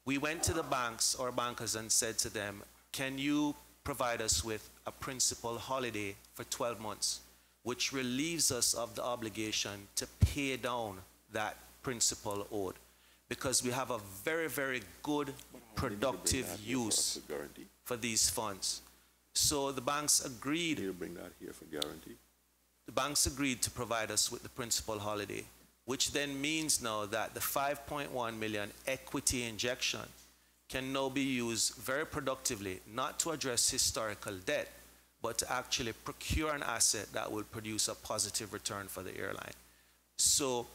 We went to the banks or bankers and said to them, can you provide us with a principal holiday for 12 months, which relieves us of the obligation to pay down that principal owed? Because we have a very, very good, productive use for these funds. So the banks agreed. You need to bring that here for guarantee. The banks agreed to provide us with the principal holiday, which then means now that the 5.1 million equity injection can now be used very productively, not to address historical debt, but to actually procure an asset that will produce a positive return for the airline. So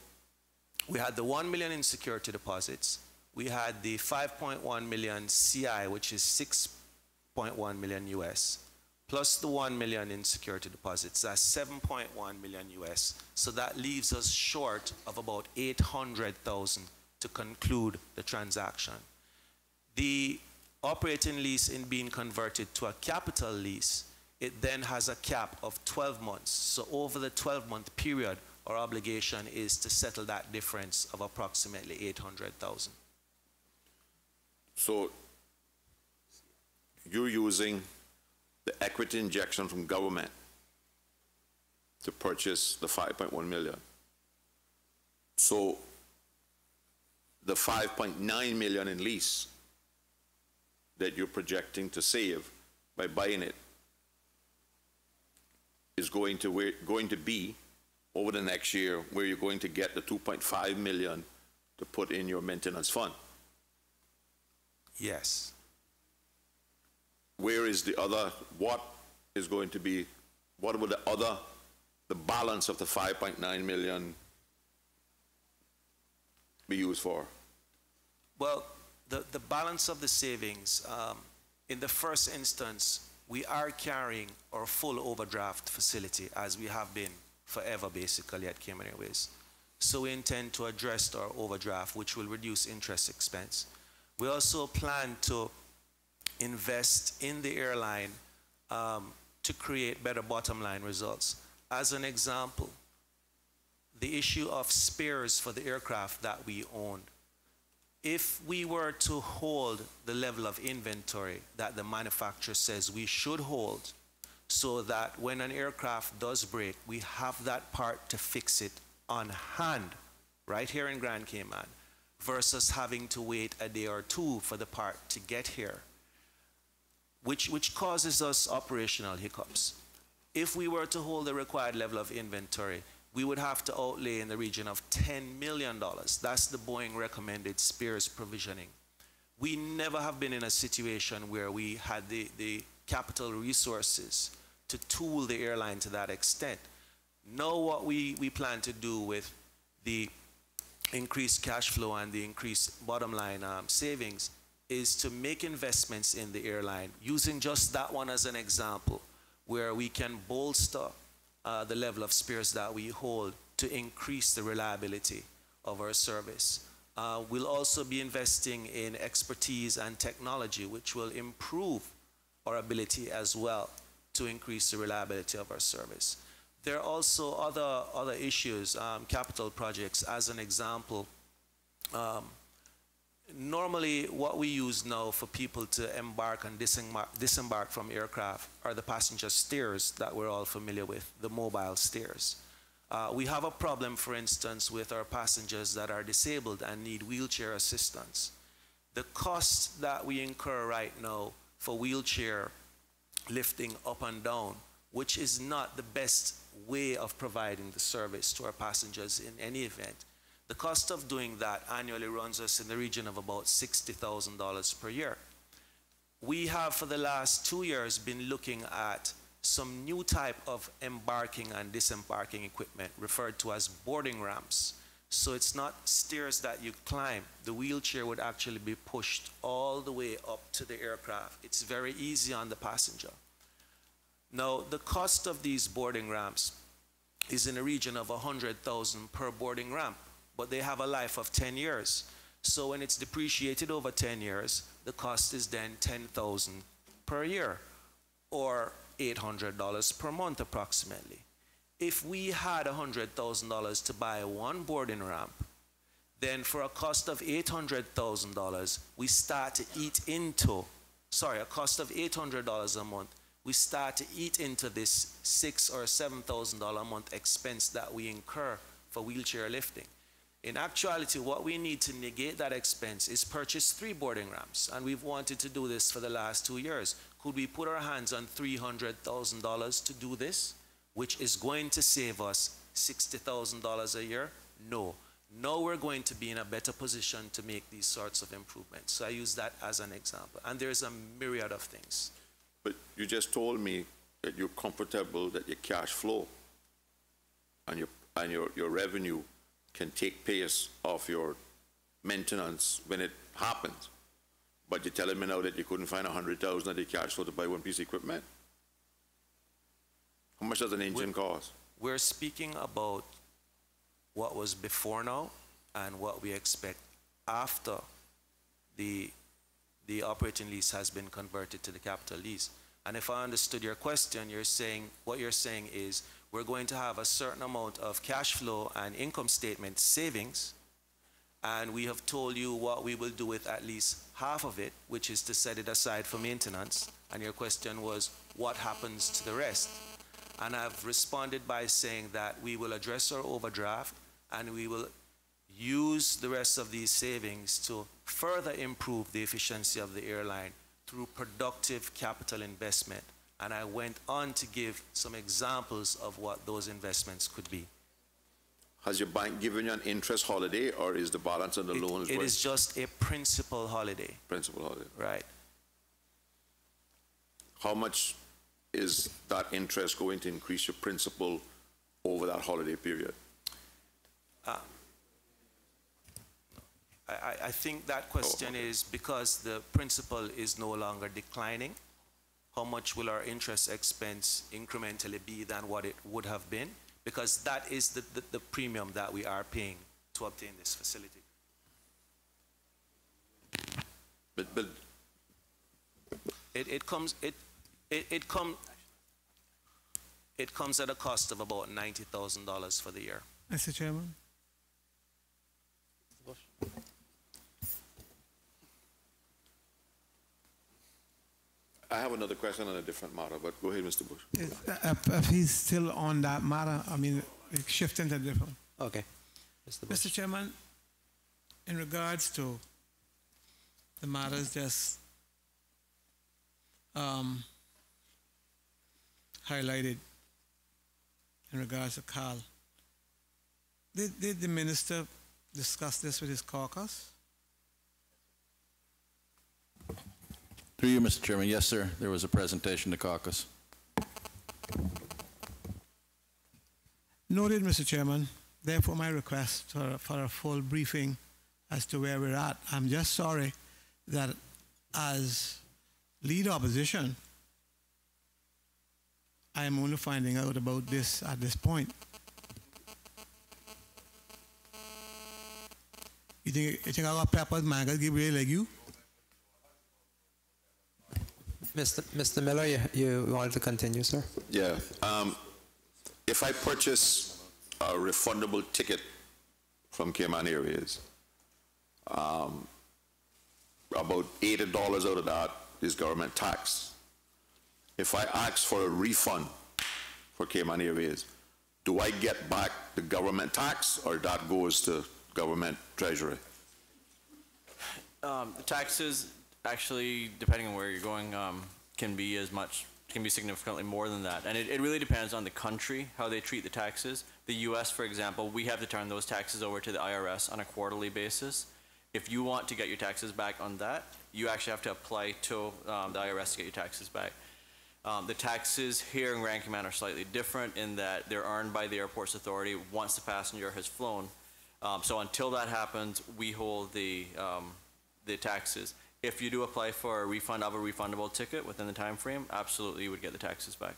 we had the 1 million in security deposits. We had the 5.1 million CI, which is 6.1 million US, plus the 1 million in security deposits. That's 7.1 million US. So that leaves us short of about 800,000 to conclude the transaction. The operating lease in being converted to a capital lease, it then has a cap of 12 months. So over the 12-month period, our obligation is to settle that difference of approximately 800,000. So you're using the equity injection from government to purchase the 5.1 million. So the 5.9 million in lease that you're projecting to save by buying it is going to be over the next year where you're going to get the 2.5 million to put in your maintenance fund. Yes. Where is the other, what is going to be, what would the balance of the 5.9 million be used for? Well, the balance of the savings, in the first instance, we are carrying our full overdraft facility as we have been forever basically at Cayman Airways. So we intend to address our overdraft, which will reduce interest expense. We also plan to invest in the airline to create better bottom line results. As an example, the issue of spares for the aircraft that we owned. If we were to hold the level of inventory that the manufacturer says we should hold, so that when an aircraft does break, we have that part to fix it on hand, right here in Grand Cayman, versus having to wait a day or two for the part to get here, which causes us operational hiccups. If we were to hold the required level of inventory, we would have to outlay in the region of $10 million. That's the Boeing recommended spares provisioning. We never have been in a situation where we had the capital resources to tool the airline to that extent. Now what we plan to do with the increased cash flow and the increased bottom line savings is to make investments in the airline, using just that one as an example, where we can bolster the level of spares that we hold to increase the reliability of our service. We'll also be investing in expertise and technology, which will improve our ability as well to increase the reliability of our service. There are also other issues, capital projects. As an example, Normally, what we use now for people to embark and disembark from aircraft are the passenger stairs that we're all familiar with, the mobile stairs. We have a problem, for instance, with our passengers that are disabled and need wheelchair assistance. The cost that we incur right now for wheelchair lifting up and down, which is not the best way of providing the service to our passengers in any event, the cost of doing that annually runs us in the region of about $60,000 per year. We have, for the last 2 years, been looking at some new type of embarking and disembarking equipment referred to as boarding ramps. So it's not stairs that you climb. The wheelchair would actually be pushed all the way up to the aircraft. It's very easy on the passenger. Now, the cost of these boarding ramps is in the region of $100,000 per boarding ramp, but they have a life of 10 years. So when it's depreciated over 10 years, the cost is then $10,000 per year, or $800 per month approximately. If we had $100,000 to buy one boarding ramp, then for a cost of $800,000, we start to eat into, a cost of $800 a month, we start to eat into this $6,000 or $7,000 a month expense that we incur for wheelchair lifting. In actuality, what we need to negate that expense is purchase 3 boarding ramps, and we've wanted to do this for the last 2 years. Could we put our hands on $300,000 to do this, which is going to save us $60,000 a year? No. Now we're going to be in a better position to make these sorts of improvements. So I use that as an example. And there's a myriad of things. But you just told me that you're comfortable that your cash flow and your revenue can take pace of your maintenance when it happens. But you're telling me now that you couldn't find $100,000 of your cash flow to buy one piece of equipment? How much does an engine cost? We're speaking about what was before now and what we expect after the operating lease has been converted to the capital lease. And if I understood your question, what you're saying is we're going to have a certain amount of cash flow and income statement savings, and we have told you what we will do with at least half of it, which is to set it aside for maintenance. And your question was, what happens to the rest? And I've responded by saying that we will address our overdraft and we will use the rest of these savings to further improve the efficiency of the airline through productive capital investment. And I went on to give some examples of what those investments could be. Has your bank given you an interest holiday, or is the balance on the loans? It is just a principal holiday. Principal holiday. Right. How much is that interest going to increase your principal over that holiday period? I think that question is because the principal is no longer declining. How much will our interest expense incrementally be than what it would have been? Because that is the premium that we are paying to obtain this facility. But it comes at a cost of about $90,000 for the year. Mr. Chairman. I have another question on a different matter, but go ahead, Mr. Bush. If he's still on that matter, I mean, shifting to different. Okay. Mr. Bush. Mr. Chairman, in regards to the matters just highlighted in regards to Carl, did the minister discuss this with his caucus? Through you, Mr. Chairman. Yes, sir. There was a presentation to caucus. Noted, Mr. Chairman. Therefore, my request for a full briefing as to where we're at. I'm just sorry that as lead opposition, I am only finding out about this at this point. You think I got peppers, man? I give you like you? Mr. Miller, you wanted to continue, sir? Yeah. If I purchase a refundable ticket from Cayman Airways, about $80 out of that is government tax. If I ask for a refund for Cayman Airways, do I get back the government tax, or that goes to government treasury? The taxes, actually, depending on where you're going, can be significantly more than that. And it really depends on the country, how they treat the taxes. The US, for example, we have to turn those taxes over to the IRS on a quarterly basis. If you want to get your taxes back on that, you actually have to apply to the IRS to get your taxes back. The taxes here in Grand Cayman are slightly different in that they're earned by the Airports Authority once the passenger has flown. So until that happens, we hold the taxes. If you do apply for a refund of a refundable ticket within the time frame, absolutely you would get the taxes back.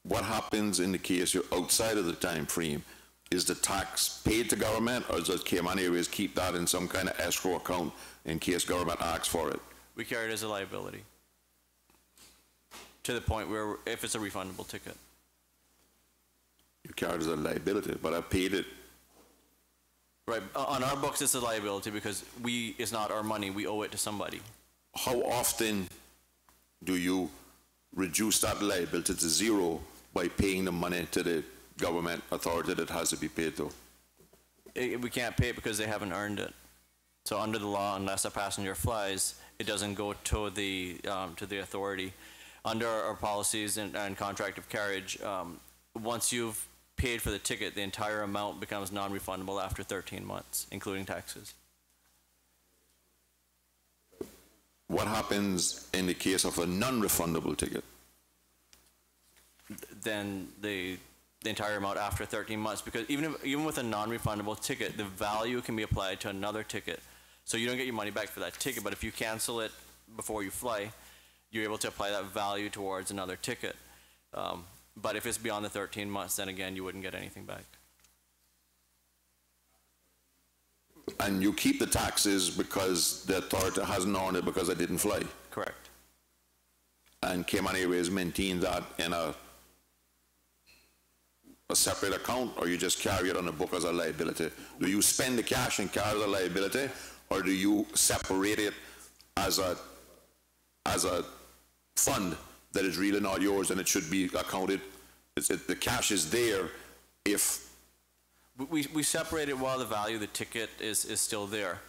What happens in the case you're outside of the time frame? Is the tax paid to government, or does Cayman Airways keep that in some kind of escrow account in case government asks for it? We carry it as a liability to the point where if it's a refundable ticket. You carry it as a liability, but I paid it. Right, on our books it's a liability because it's not our money, we owe it to somebody. How often do you reduce that liability to zero by paying the money to the government authority that has to be paid to? We can't pay it because they haven't earned it. So under the law, unless a passenger flies, it doesn't go to the authority. Under our policies and contract of carriage, once you've paid for the ticket, the entire amount becomes non-refundable after 13 months, including taxes. What happens in the case of a non-refundable ticket? Then the entire amount after 13 months, because even with a non-refundable ticket, the value can be applied to another ticket. So you don't get your money back for that ticket, but if you cancel it before you fly, you're able to apply that value towards another ticket. But if it's beyond the 13 months, then again, you wouldn't get anything back. And you keep the taxes because the authority hasn't earned it because I didn't fly? Correct. And Cayman Airways maintain that in a separate account, or you just carry it on the book as a liability? Do you spend the cash and carry the liability, or do you separate it as a fund that is really not yours and it should be accounted? The cash is there if... We separate it while the value of the ticket is still there.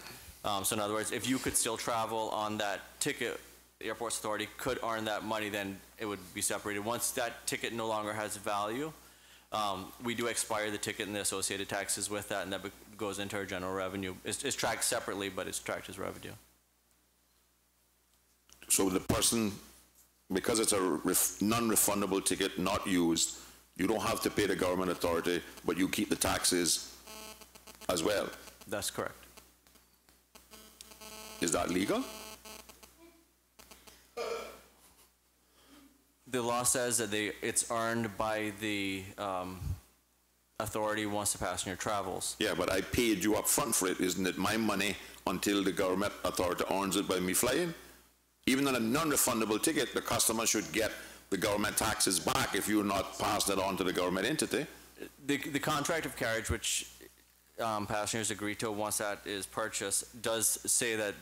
So in other words, if you could still travel on that ticket, the Airports Authority could earn that money, then it would be separated. Once that ticket no longer has value, we do expire the ticket and the associated taxes with that, and that goes into our general revenue. It's tracked separately, but it's tracked as revenue. So the person, because it's a non-refundable ticket not used, you don't have to pay the government authority, but you keep the taxes as well? That's correct. Is that legal? The law says that it's earned by the authority once the passenger travels. Yeah, but I paid you up front for it. Isn't it my money until the government authority earns it by me flying? Even on a non-refundable ticket, the customer should get the government taxes back if you're not passing it on to the government entity. The contract of carriage, which passengers agree to once that is purchased, does say that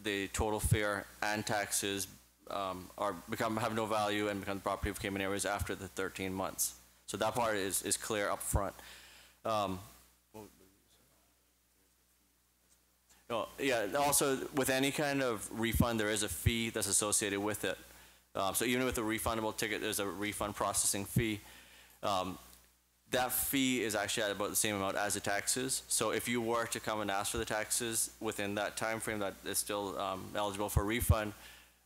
the total fare and taxes have no value and become the property of Cayman Airways after the 13 months. So that part is clear up front. Yeah, also with any kind of refund, there is a fee that's associated with it. So even with a refundable ticket, there's a refund processing fee. That fee is actually at about the same amount as the taxes. So if you were to come and ask for the taxes within that time frame that is still eligible for refund,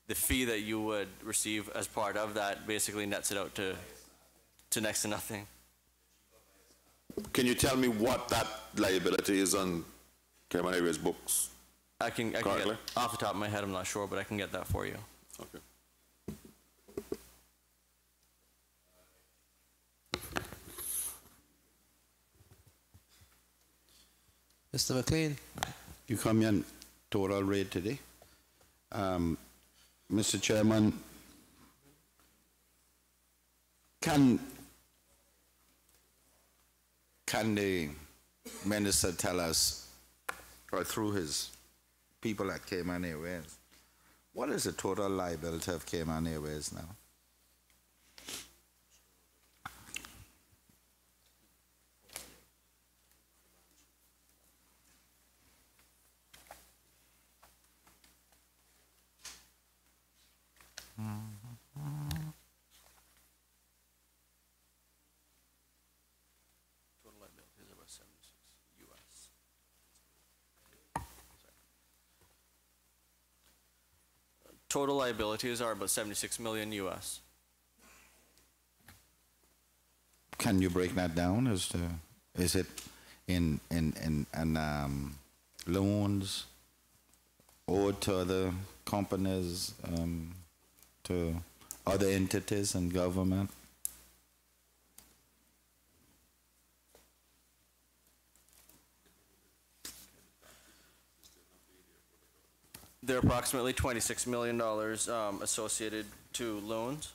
the fee that you would receive as part of that basically nets it out to next to nothing. Can you tell me what that liability is on Cayman Airways books? I can get, off the top of my head, I'm not sure, but I can get that for you. Okay. Mr. McLean. You come in total rate today. Mr. Chairman, can the minister tell us or through his people at Cayman Airways, what is the total liability of Cayman Airways now? Total liability is about 76 US. Total liabilities are about 76 million US. Can you break that down as to, is it in loans owed to other companies, to other entities and government? There are approximately $26 million associated to loans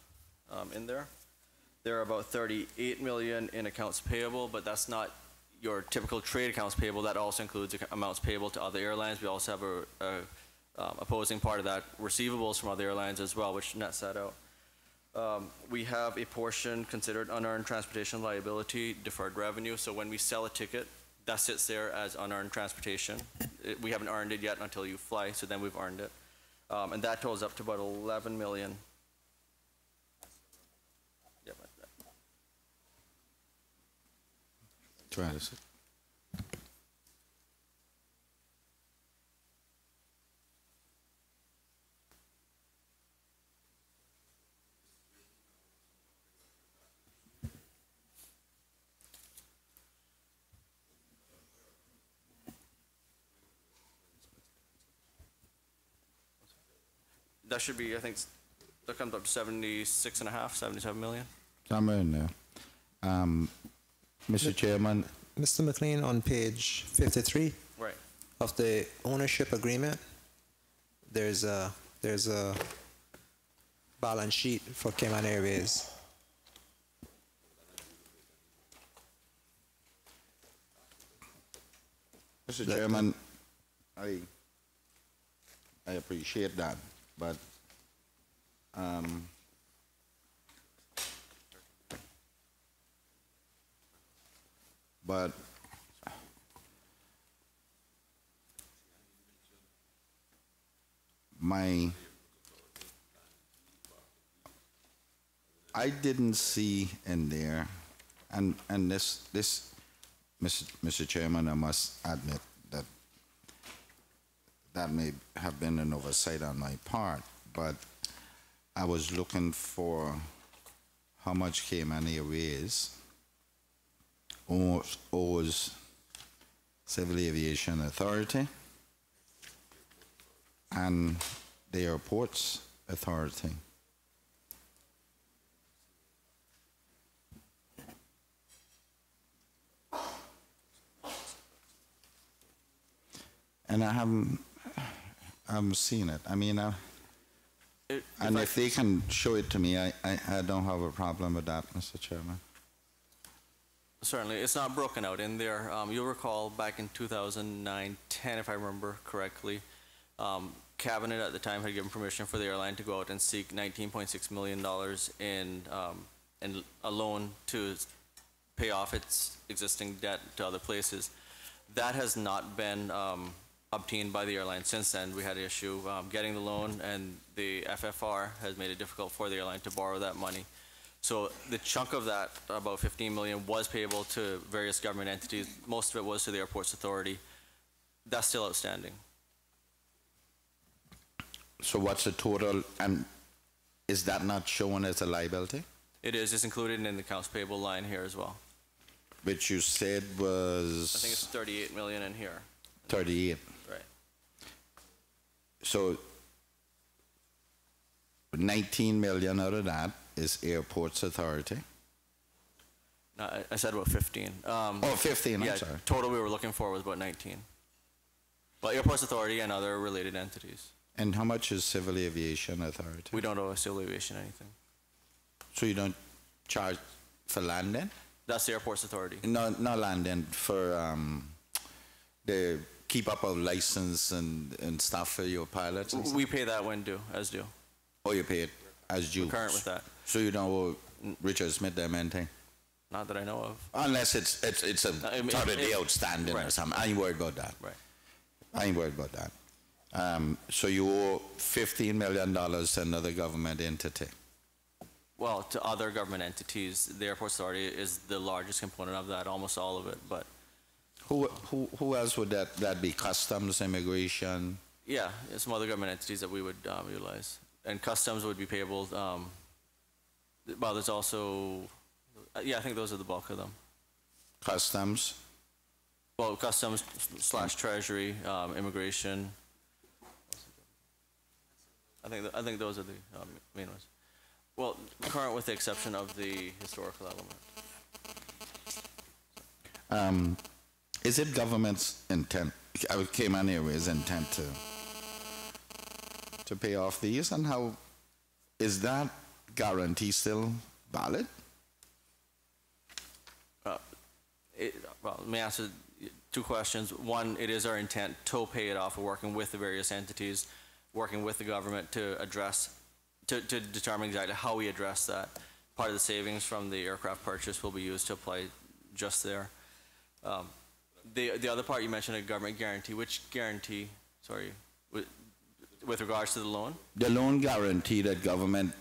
in there. There are about 38 million in accounts payable, but that's not your typical trade accounts payable. That also includes amounts payable to other airlines. We also have a opposing part of that, receivables from other airlines as well, which nets that out. We have a portion considered unearned transportation liability, deferred revenue. So when we sell a ticket, that sits there as unearned transportation. We haven't earned it yet until you fly, so then we've earned it. And that totals up to about 11 million. Yeah, Try this. that should be, I think, that comes up to 76 and a half, 77 million. Somewhere in there. Mr. Chairman, Mr. McLean, on page 53 Right. of the ownership agreement, there's a balance sheet for Cayman Airways. Mr. Chairman, I appreciate that, but I didn't see in there, and this Mr. Chairman, I must admit that that may have been an oversight on my part, but I was looking for how much Cayman Airways owes Civil Aviation Authority and the Airports Authority. And I haven't seen it. I mean, and if they can show it to me, I don't have a problem with that, Mr. Chairman. Certainly, it's not broken out in there. You'll recall back in 2009-10, if I remember correctly, Cabinet at the time had given permission for the airline to go out and seek $19.6 million in a loan to pay off its existing debt to other places. That has not been obtained by the airline since then. We had an issue getting the loan, and the FFR has made it difficult for the airline to borrow that money. So the chunk of that, about 15 million, was payable to various government entities. Most of it was to the Airports Authority. That's still outstanding. So what's the total, and is that not shown as a liability? It is. It's included in the accounts payable line here as well. Which you said was? I think it's 38 million in here. 38. Right. So 19 million out of that is Airports Authority. No, I said about 15. 15, yeah, I'm sorry. Total we were looking for was about 19. But Airports Authority and other related entities. And how much is Civil Aviation Authority? We don't owe Civil Aviation anything. So you don't charge for landing? That's the Airports Authority. No, not landing, for the keep up a license and stuff for your pilots? And We pay that when due, as due. or you pay it as due? We're current with that. So you don't owe Richard Smith them anything? Not that I know of. Unless it's a I mean, 30-day outstanding or right. something. I ain't worried about that. Right. I ain't worried about that. So you owe $15 million to another government entity. Well, to other government entities, the Airport Authority is the largest component of that, almost all of it. But Who else would that be? Customs, immigration? yeah, some other government entities that we would utilize. And customs would be payable. Well, there's also, yeah, I think those are the bulk of them. Customs? Well, customs / treasury, immigration. I think those are the main ones. Well, current with the exception of the historical element. Is it government's intent, Cayman Airways' intent to pay off these? And how is that guarantee still valid? Well, let me answer 2 questions. One, it is our intent to pay it off. We're working with the various entities, working with the government to address, to determine exactly how we address that. Part of the savings from the aircraft purchase will be used to apply just there. The other part you mentioned, a government guarantee. Which guarantee? Sorry, with regards to the loan? The loan guarantee that government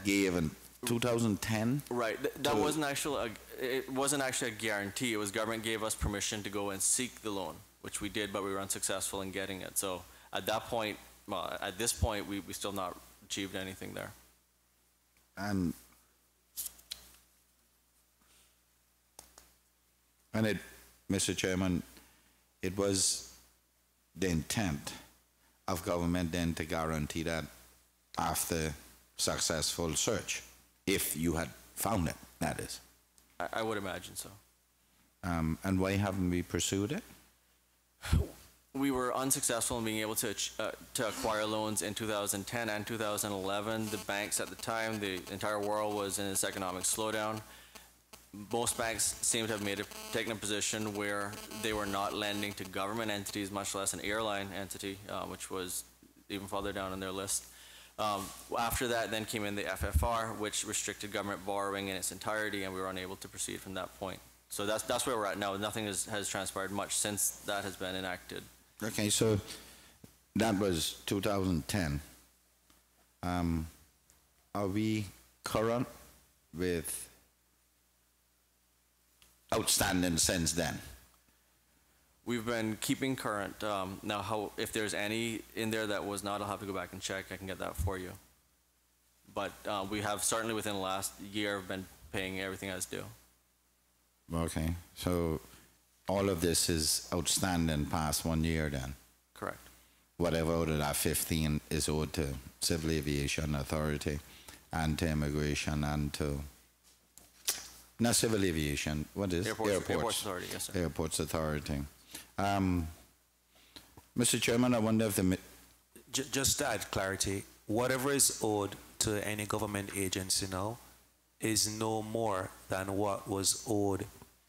gave in 2010? Right. That wasn't actually it wasn't actually a guarantee. It was government gave us permission to go and seek the loan, which we did, but we were unsuccessful in getting it. So at that point, well, at this point, we still not achieved anything there. And it, Mr. Chairman, it was the intent of government then to guarantee that after successful search, if you had found it, that is. I would imagine so. And why haven't we pursued it? We were unsuccessful in being able to acquire loans in 2010 and 2011. The banks at the time, the entire world was in this economic slowdown. Most banks seem to have taken a position where they were not lending to government entities, much less an airline entity, which was even further down on their list. After that, then came in the FFR, which restricted government borrowing in its entirety, and we were unable to proceed from that point. So that's where we're at now. Nothing has transpired much since that has been enacted. Okay, so that was 2010. Are we current with outstanding since then? We've been keeping current. Now, if there's any in there that was not, I'll have to go back and check. I can get that for you. But we have certainly within the last year been paying everything as due. Okay, so all of this is outstanding past 1 year then? Correct. Whatever out of that 15 is owed to Civil Aviation Authority and to Immigration and to, not Civil Aviation, what is Airports Authority, yes, sir. Airports Authority. Mr. Chairman, I wonder if the... Just to add clarity, whatever is owed to any government agency now is no more than what was owed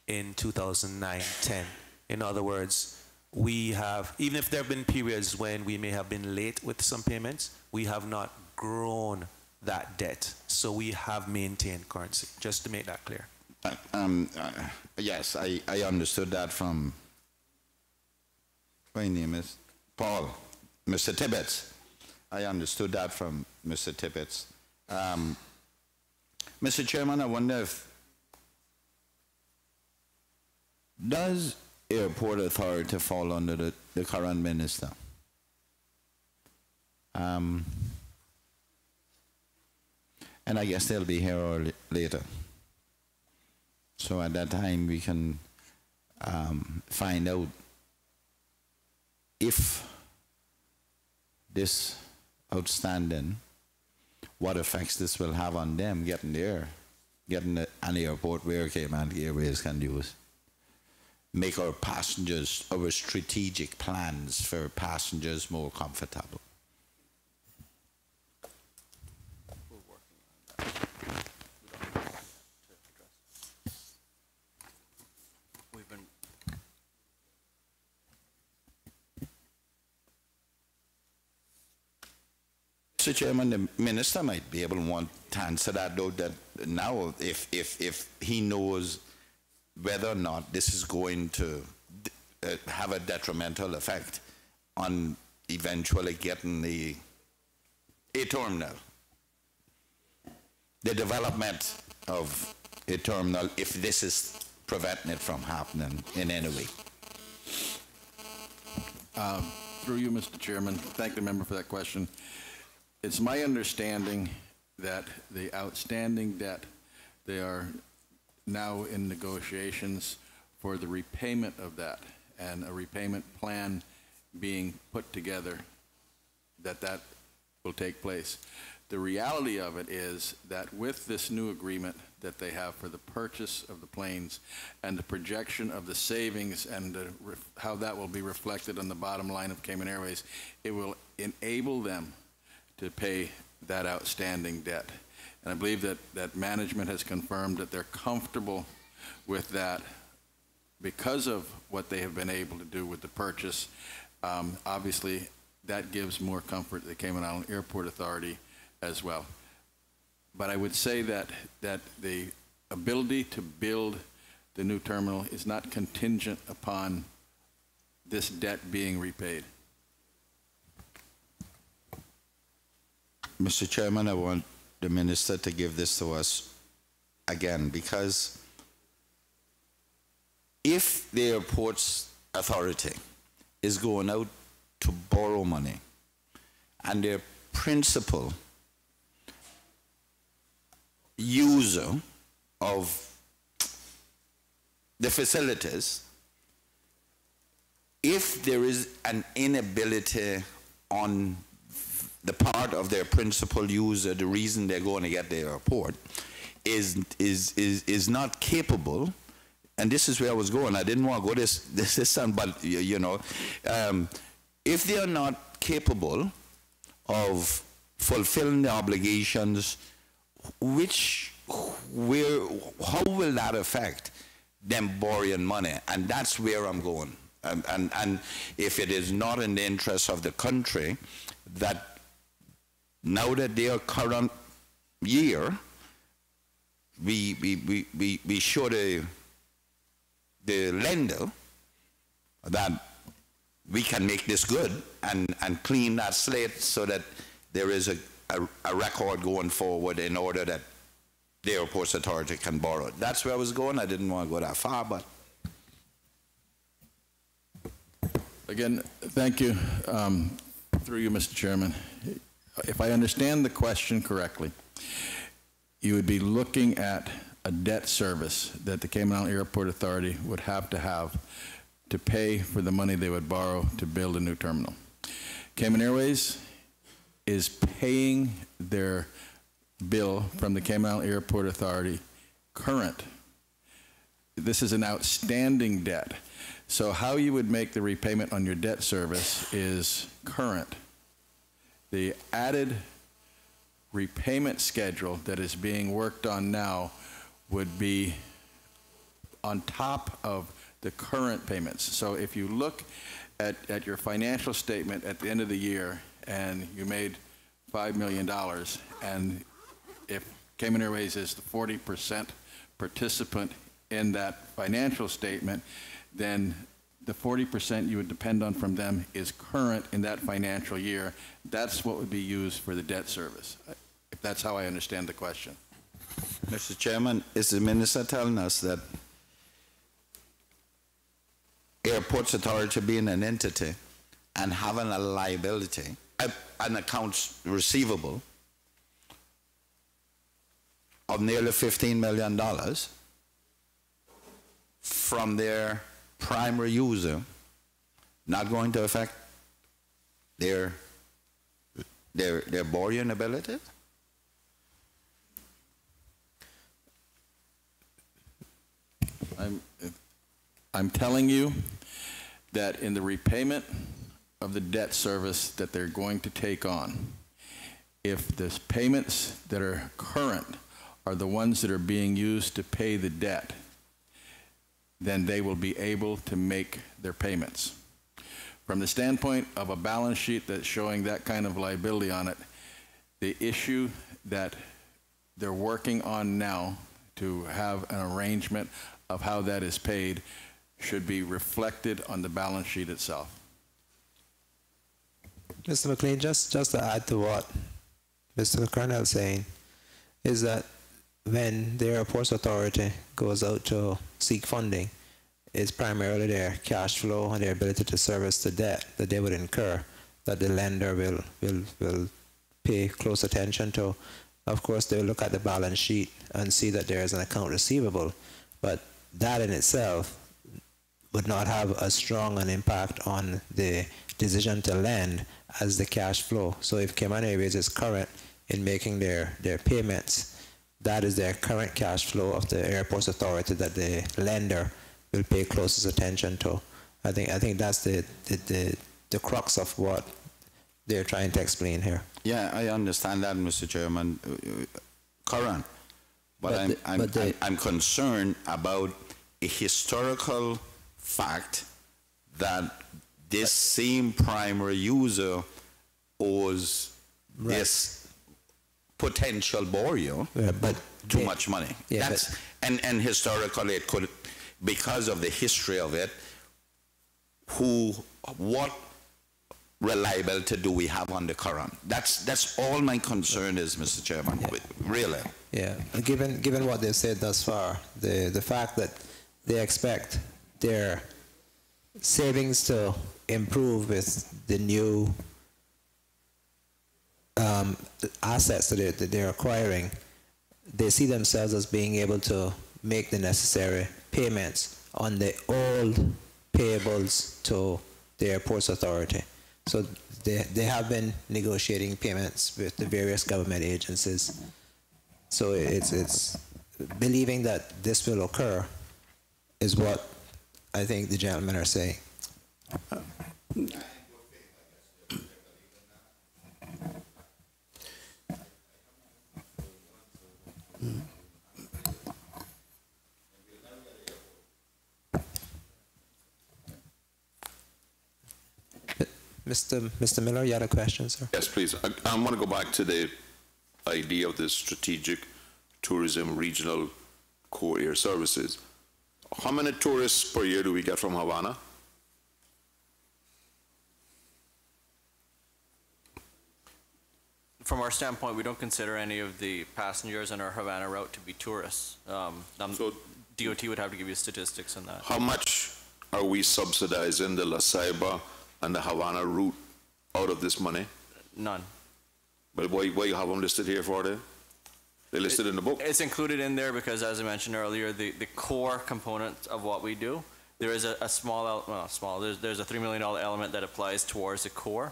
in 2009-10. In other words, we have, even if there have been periods when we may have been late with some payments, we have not grown that debt. So we have maintained currency, just to make that clear. Yes, I understood that from, my name is Paul, Mr. Tibbetts. I understood that from Mr. Tibbetts. Mr. Chairman, I wonder if, does Airport Authority fall under the current minister? And I guess they'll be here or later. So at that time we can find out if this outstanding, what effects this will have on them getting there, getting an airport where Cayman Airways can use. Make our passengers, our strategic plans for passengers more comfortable. Mr. Chairman, the minister might be able to want to answer that, though, that now if he knows whether or not this is going to have a detrimental effect on eventually getting a terminal, the development of a terminal, if this is preventing it from happening in any way. Through you, Mr. Chairman, thank the member for that question. It's my understanding that the outstanding debt, they are now in negotiations for the repayment of that, and a repayment plan being put together that will take place. The reality of it is that with this new agreement that they have for the purchase of the planes and the projection of the savings and how that will be reflected on the bottom line of Cayman Airways, it will enable them to pay that outstanding debt. And I believe that management has confirmed that they're comfortable with that because of what they have been able to do with the purchase. Obviously, that gives more comfort to the Cayman Island Airport Authority as well. But I would say that the ability to build the new terminal is not contingent upon this debt being repaid. Mr. Chairman, I want the minister to give this to us again, because if the airport's authority is going out to borrow money and their principal user of the facilities, if there is an inability on the part of their principal user, the reason they're going to get the airport is not capable, and this is where I was going. I didn't want to go this time, but you know, if they are not capable of fulfilling the obligations, how will that affect them borrowing money? And that's where I'm going. And if it is not in the interest of the country, that now that their current year, we show the lender that we can make this good and clean that slate so that there is a record going forward in order that the Airports Authority can borrow. That's where I was going. I didn't want to go that far, but. Again, thank you. Through you, Mr. Chairman. If I understand the question correctly, you would be looking at a debt service that the Cayman Island Airport Authority would have to pay for the money they would borrow to build a new terminal. Cayman Airways is paying their bill from the Cayman Island Airport Authority current. This is an outstanding debt. So how you would make the repayment on your debt service is current. The added repayment schedule that is being worked on now would be on top of the current payments. So if you look at your financial statement at the end of the year and you made $5 million, and if Cayman Airways is the 40% participant in that financial statement, then the 40% you would depend on from them is current in that financial year. That's what would be used for the debt service, if that's how I understand the question. Mr. Chairman, is the minister telling us that Airports Authority being an entity and having a liability, an accounts receivable of nearly $15 million from their primary user, not going to affect their borrowing ability? I'm telling you that in the repayment of the debt service that they're going to take on, if the payments that are current are the ones that are being used to pay the debt, then they will be able to make their payments. From the standpoint of a balance sheet that's showing that kind of liability on it, the issue that they're working on now to have an arrangement of how that is paid should be reflected on the balance sheet itself. Mr. McLean, just to add to what Mr. McCarnell is saying, is that when the Airports Authority goes out to seek funding, it's primarily their cash flow and their ability to service the debt that they would incur that the lender will pay close attention to. Of course, they'll look at the balance sheet and see that there is an account receivable, but that in itself would not have as strong an impact on the decision to lend as the cash flow. So if Cayman Airways is current in making their payments, that is their current cash flow of the Airports Authority that the lender will pay closest attention to. I think that's the crux of what they're trying to explain here. Yeah, I understand that, Mr. Chairman. Current, but I'm concerned about a historical fact that this same primary user owes this potential borrower too much money. Yeah, and historically it could, because of the history of it, what reliability do we have on the current? That's all my concern is, Mr. Chairman. Yeah. Really. Yeah. Given what they've said thus far, the fact that they expect their savings to improve with the new assets that they're acquiring, they see themselves as being able to make the necessary payments on the old payables to the Airports Authority. So they have been negotiating payments with the various government agencies. So it's believing that this will occur is what I think the gentlemen are saying. Mr. Miller, you had a question, sir? Yes, please. I want to go back to the idea of the strategic tourism regional core air services. How many tourists per year do we get from Havana? From our standpoint, we don't consider any of the passengers on our Havana route to be tourists. So DOT would have to give you statistics on that. How much are we subsidizing the La Ceiba and the Havana route out of this money? None. But why you have them listed here for then? They're listed in the book. It's included in there because, as I mentioned earlier, the core component of what we do, there is a small, there's a $3 million element that applies towards the core.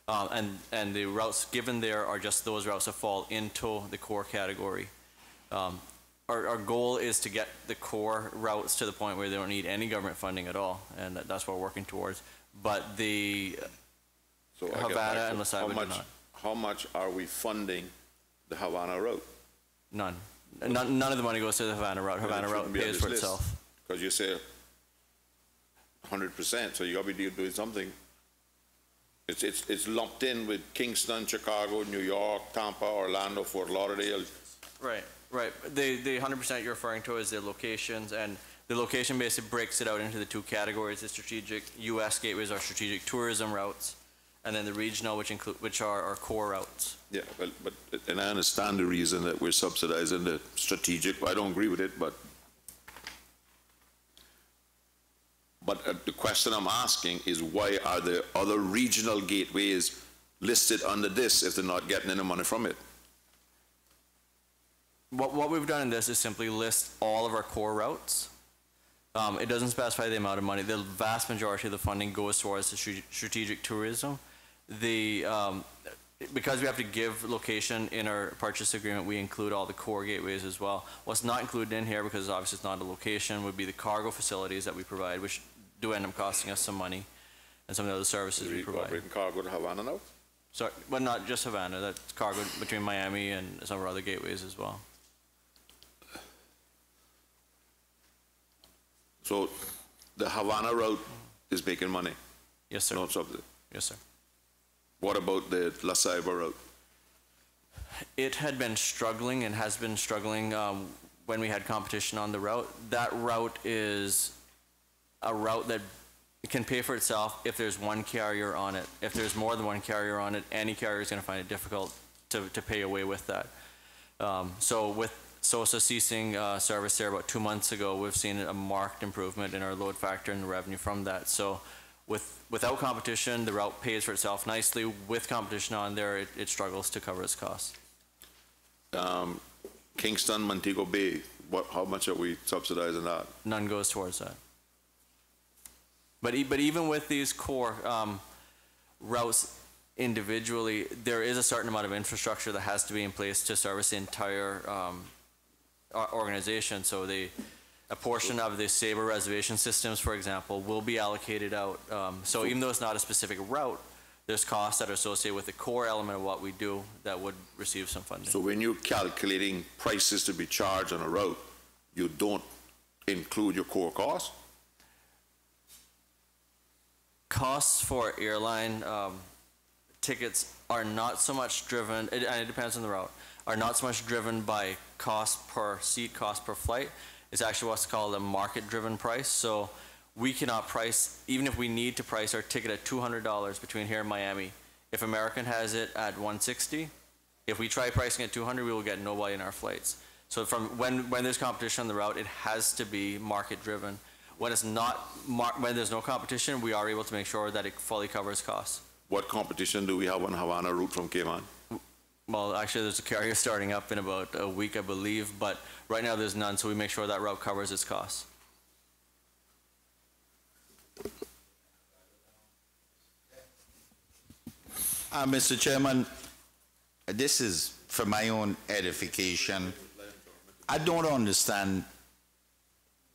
And the routes given there are just those routes that fall into the core category. Our goal is to get the core routes to the point where they don't need any government funding at all, and that's what we're working towards. But the Havana and La Ceiba do not. How much are we funding the Havana route? None. None of the money goes to the Havana route. Havana route pays for itself. Because you say 100%, so you got to be doing something. It's lumped in with Kingston, Chicago, New York, Tampa, Orlando, Fort Lauderdale. Right. The 100% you're referring to is the locations, and the location basically breaks it out into the two categories. The strategic U.S. gateways are strategic tourism routes, and then the regional, which are our core routes. Yeah, and I understand the reason that we're subsidizing the strategic. I don't agree with it, but the question I'm asking is, why are the other regional gateways listed under this if they're not getting any money from it? What we've done in this is simply list all of our core routes. It doesn't specify the amount of money. The vast majority of the funding goes towards the strategic tourism. Because we have to give location in our purchase agreement, we include all the core gateways as well. What's not included in here, because obviously it's not a location, would be the cargo facilities that we provide, which do end up costing us some money, and some of the other services we provide. Are you cargo to Havana now? Sorry, but not just Havana. That's cargo between Miami and some of our other gateways as well. So the Havana route is making money? Yes, sir. No subsidy? Yes, sir. What about the La Ceiba route? It had been struggling and has been struggling when we had competition on the route. That route is a route that can pay for itself if there's one carrier on it. If there's more than one carrier on it, any carrier is going to find it difficult to pay away with that. So with SOSA ceasing service there about 2 months ago, we've seen a marked improvement in our load factor and the revenue from that. So without competition, the route pays for itself nicely. With competition on there, it struggles to cover its costs. Kingston, Montego Bay, how much are we subsidizing that? None goes towards that. But even with these core routes individually, there is a certain amount of infrastructure that has to be in place to service the entire organization. So a portion of the Sabre reservation systems, for example, will be allocated out. So even though it's not a specific route, there's costs that are associated with the core element of what we do that would receive some funding. So when you're calculating prices to be charged on a route, you don't include your core costs? Costs for airline tickets are not so much driven, and it depends on the route, are not so much driven by cost per seat, cost per flight. It's actually what's called a market-driven price. So we cannot price, even if we need to price our ticket at $200 between here and Miami. If American has it at $160, if we try pricing at $200, we will get nobody in our flights. So from when there's competition on the route, it has to be market-driven. When it's not, when there's no competition, we are able to make sure that it fully covers costs. What competition do we have on Havana route from Cayman? Well, actually, there's a carrier starting up in about a week, I believe, but right now there's none, so we make sure that route covers its costs. Mr. Chairman, this is for my own edification. I don't understand,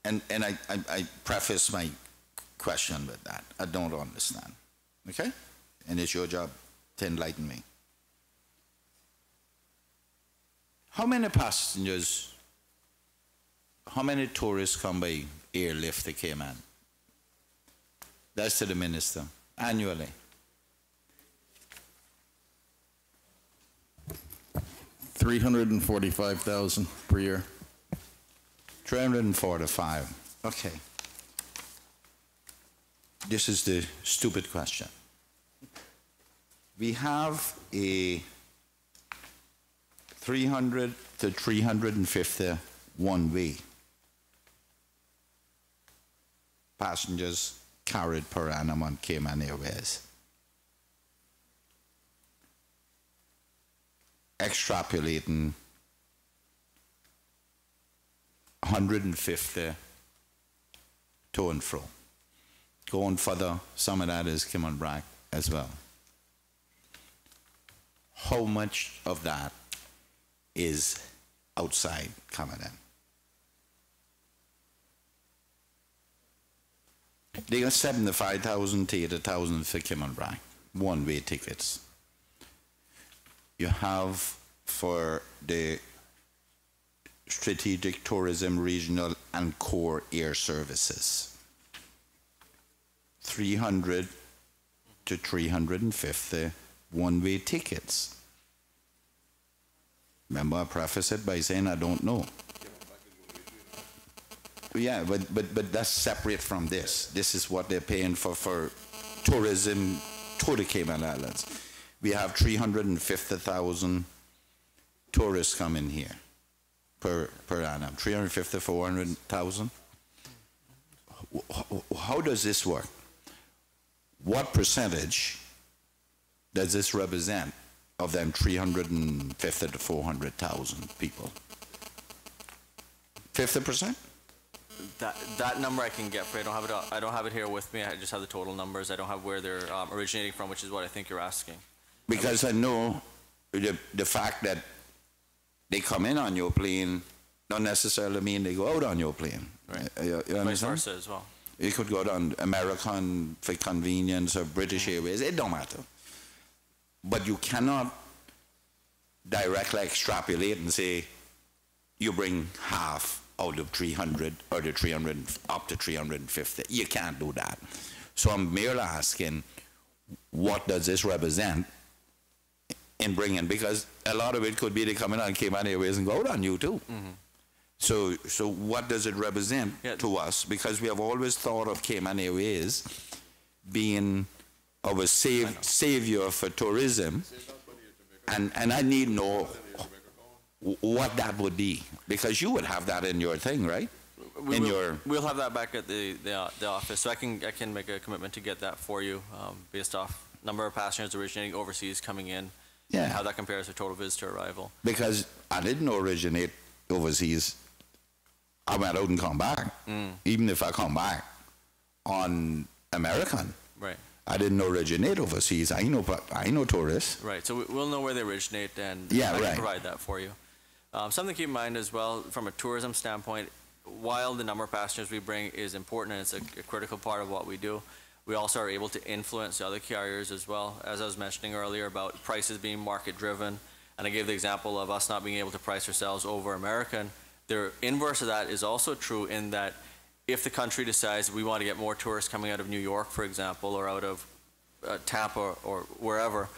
and I preface my question with that. I don't understand, okay? And it's your job to enlighten me. How many passengers, how many tourists come by airlift to Cayman? That's to the minister, annually. 345,000 per year. 345, okay. This is the stupid question. We have a 300 to 350 one-way passengers carried per annum on Cayman Airways. Extrapolating 150 to and fro. Going further, some of that is Cayman Brack as well. How much of that is outside coming in? They got 75,000 to 80,000 for Cayman Brack, one-way tickets. You have for the strategic tourism, regional and core air services, 300 to 350 one-way tickets. Remember, I prefaced it by saying I don't know. Yeah, but that's separate from this. This is what they're paying for tourism to the Cayman Islands. We have 350,000 tourists coming here per annum. 350, 400,000. How does this work? What percentage does this represent of them 350 to 400,000 people? 50%? That number I can get for you. I don't have it here with me. I just have the total numbers. I don't have where they're originating from, which is what I think you're asking. Because I know the fact that they come in on your plane don't necessarily mean they go out on your plane. Right. You Vice versa as well. You could go down American for convenience or British Airways. It don't matter. But you cannot directly extrapolate and say you bring half out of 300 or the 300 up to 350. You can't do that. So I'm merely asking, what does this represent in bringing, because a lot of it could be they come in on Cayman Airways and go out on you too. So what does it represent to us? Because we have always thought of Cayman Airways being our savior for tourism, and I need to know what that would be, because you would have that in your thing, right? We'll have that back at the office, so I can make a commitment to get that for you, based off number of passengers originating overseas coming in, and how that compares to total visitor arrival. Because I didn't originate overseas. I went out and come back. Even if I come back on American, right? I didn't originate overseas. I know tourists. Right. So we'll know where they originate, and I can provide that for you. Something to keep in mind as well, from a tourism standpoint, while the number of passengers we bring is important and it's a critical part of what we do, we also are able to influence the other carriers as well. As I was mentioning earlier about prices being market driven, and I gave the example of us not being able to price ourselves over American. The inverse of that is also true, in that if the country decides we want to get more tourists coming out of New York, for example, or out of Tampa or wherever,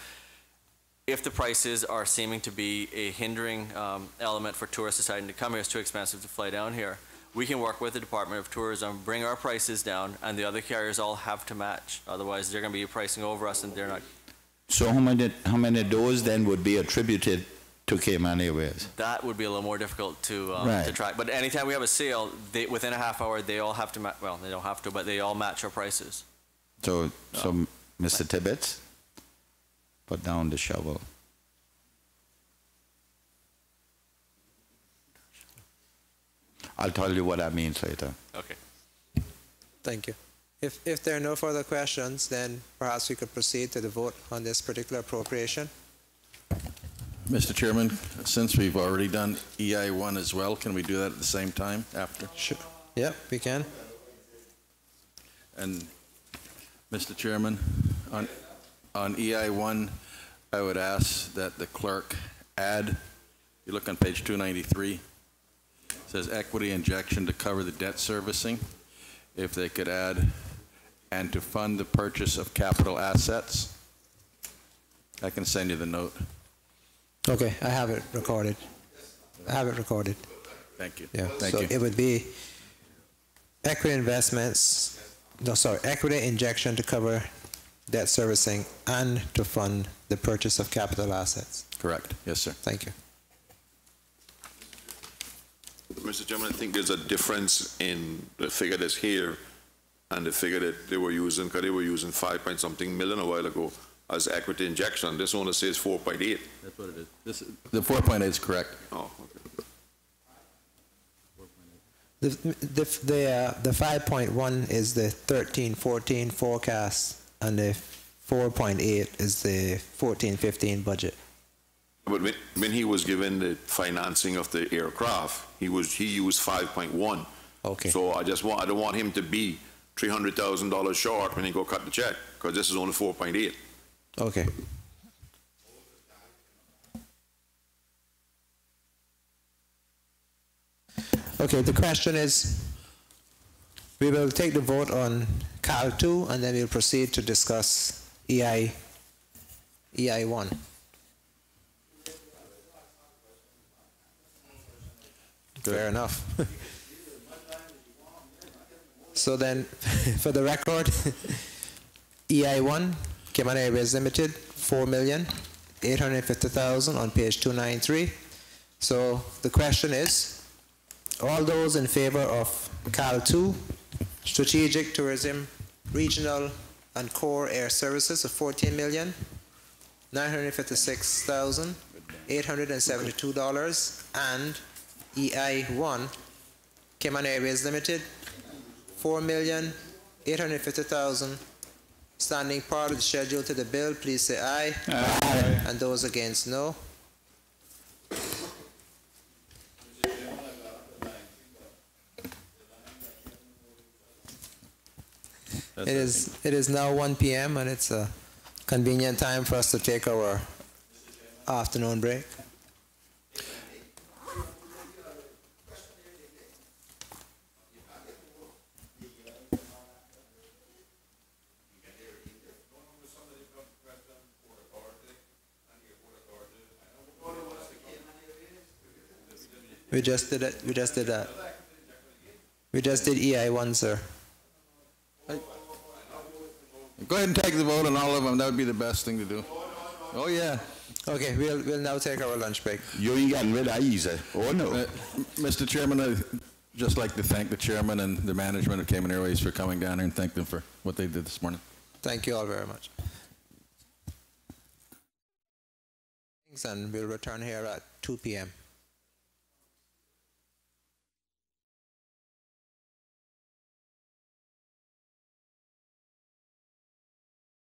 if the prices are seeming to be a hindering element for tourists deciding to come here, it's too expensive to fly down here, we can work with the Department of Tourism, bring our prices down, and the other carriers all have to match. Otherwise, they're going to be pricing over us, and they're not. So how many of those then would be attributed to Cayman Airways? That would be a little more difficult to track. But anytime we have a sale, within a half hour, they all have to well, they don't have to, but they all match our prices. So Mr. Tibbetts, put down the shovel. I'll tell you what that means later. Okay. Thank you. If there are no further questions, then perhaps we could proceed to the vote on this particular appropriation. Mr. Chairman, since we've already done EI1 as well, can we do that at the same time after? Sure. Yeah, we can. And Mr. Chairman, on EI1, I would ask that the clerk add, you look on page 293, it says equity injection to cover the debt servicing. If they could add, and to fund the purchase of capital assets. I can send you the note. Okay, I have it recorded. Thank you. Yeah, Thank so you. it would be equity equity injection to cover debt servicing and to fund the purchase of capital assets. Correct. Yes, sir. Thank you. Mr. Chairman, I think there's a difference in the figure that's here and the figure that they were using, because they were using 5-point-something million a while ago as equity injection. This one says 4.8. That's what it is. The 4.8 is correct. Oh, okay. The 5.1 is the 13-14 forecast, and the 4.8 is the 14-15 budget. But when he was given the financing of the aircraft, he used 5.1. Okay. So I don't want him to be $300,000 short when he go cut the check, because this is only 4.8. Okay. Okay, the question is, we will take the vote on CAL 2, and then we'll proceed to discuss EI1. Fair enough. So then, for the record, EI1, Cayman Airways Limited, $4,850,000 on page 293. So the question is, all those in favor of CAL 2, Strategic Tourism, Regional and Core Air Services of $14,956,872, and EI1, Cayman Airways Limited, $4,850,000. Standing part of the schedule to the bill, please say aye. Aye. And those against, no. It is now 1 p.m. and it's a convenient time for us to take our afternoon break. We just did it. We just did that. We just did EI1, sir. Go ahead and take the vote on all of them. That would be the best thing to do. Oh, yeah. Okay, we'll now take our lunch break. You ain't getting rid of easy. Oh, no. Mr. Chairman, I'd just like to thank the chairman and the management of Cayman Airways for coming down here and thank them for what they did this morning. Thank you all very much. And we'll return here at 2 p.m.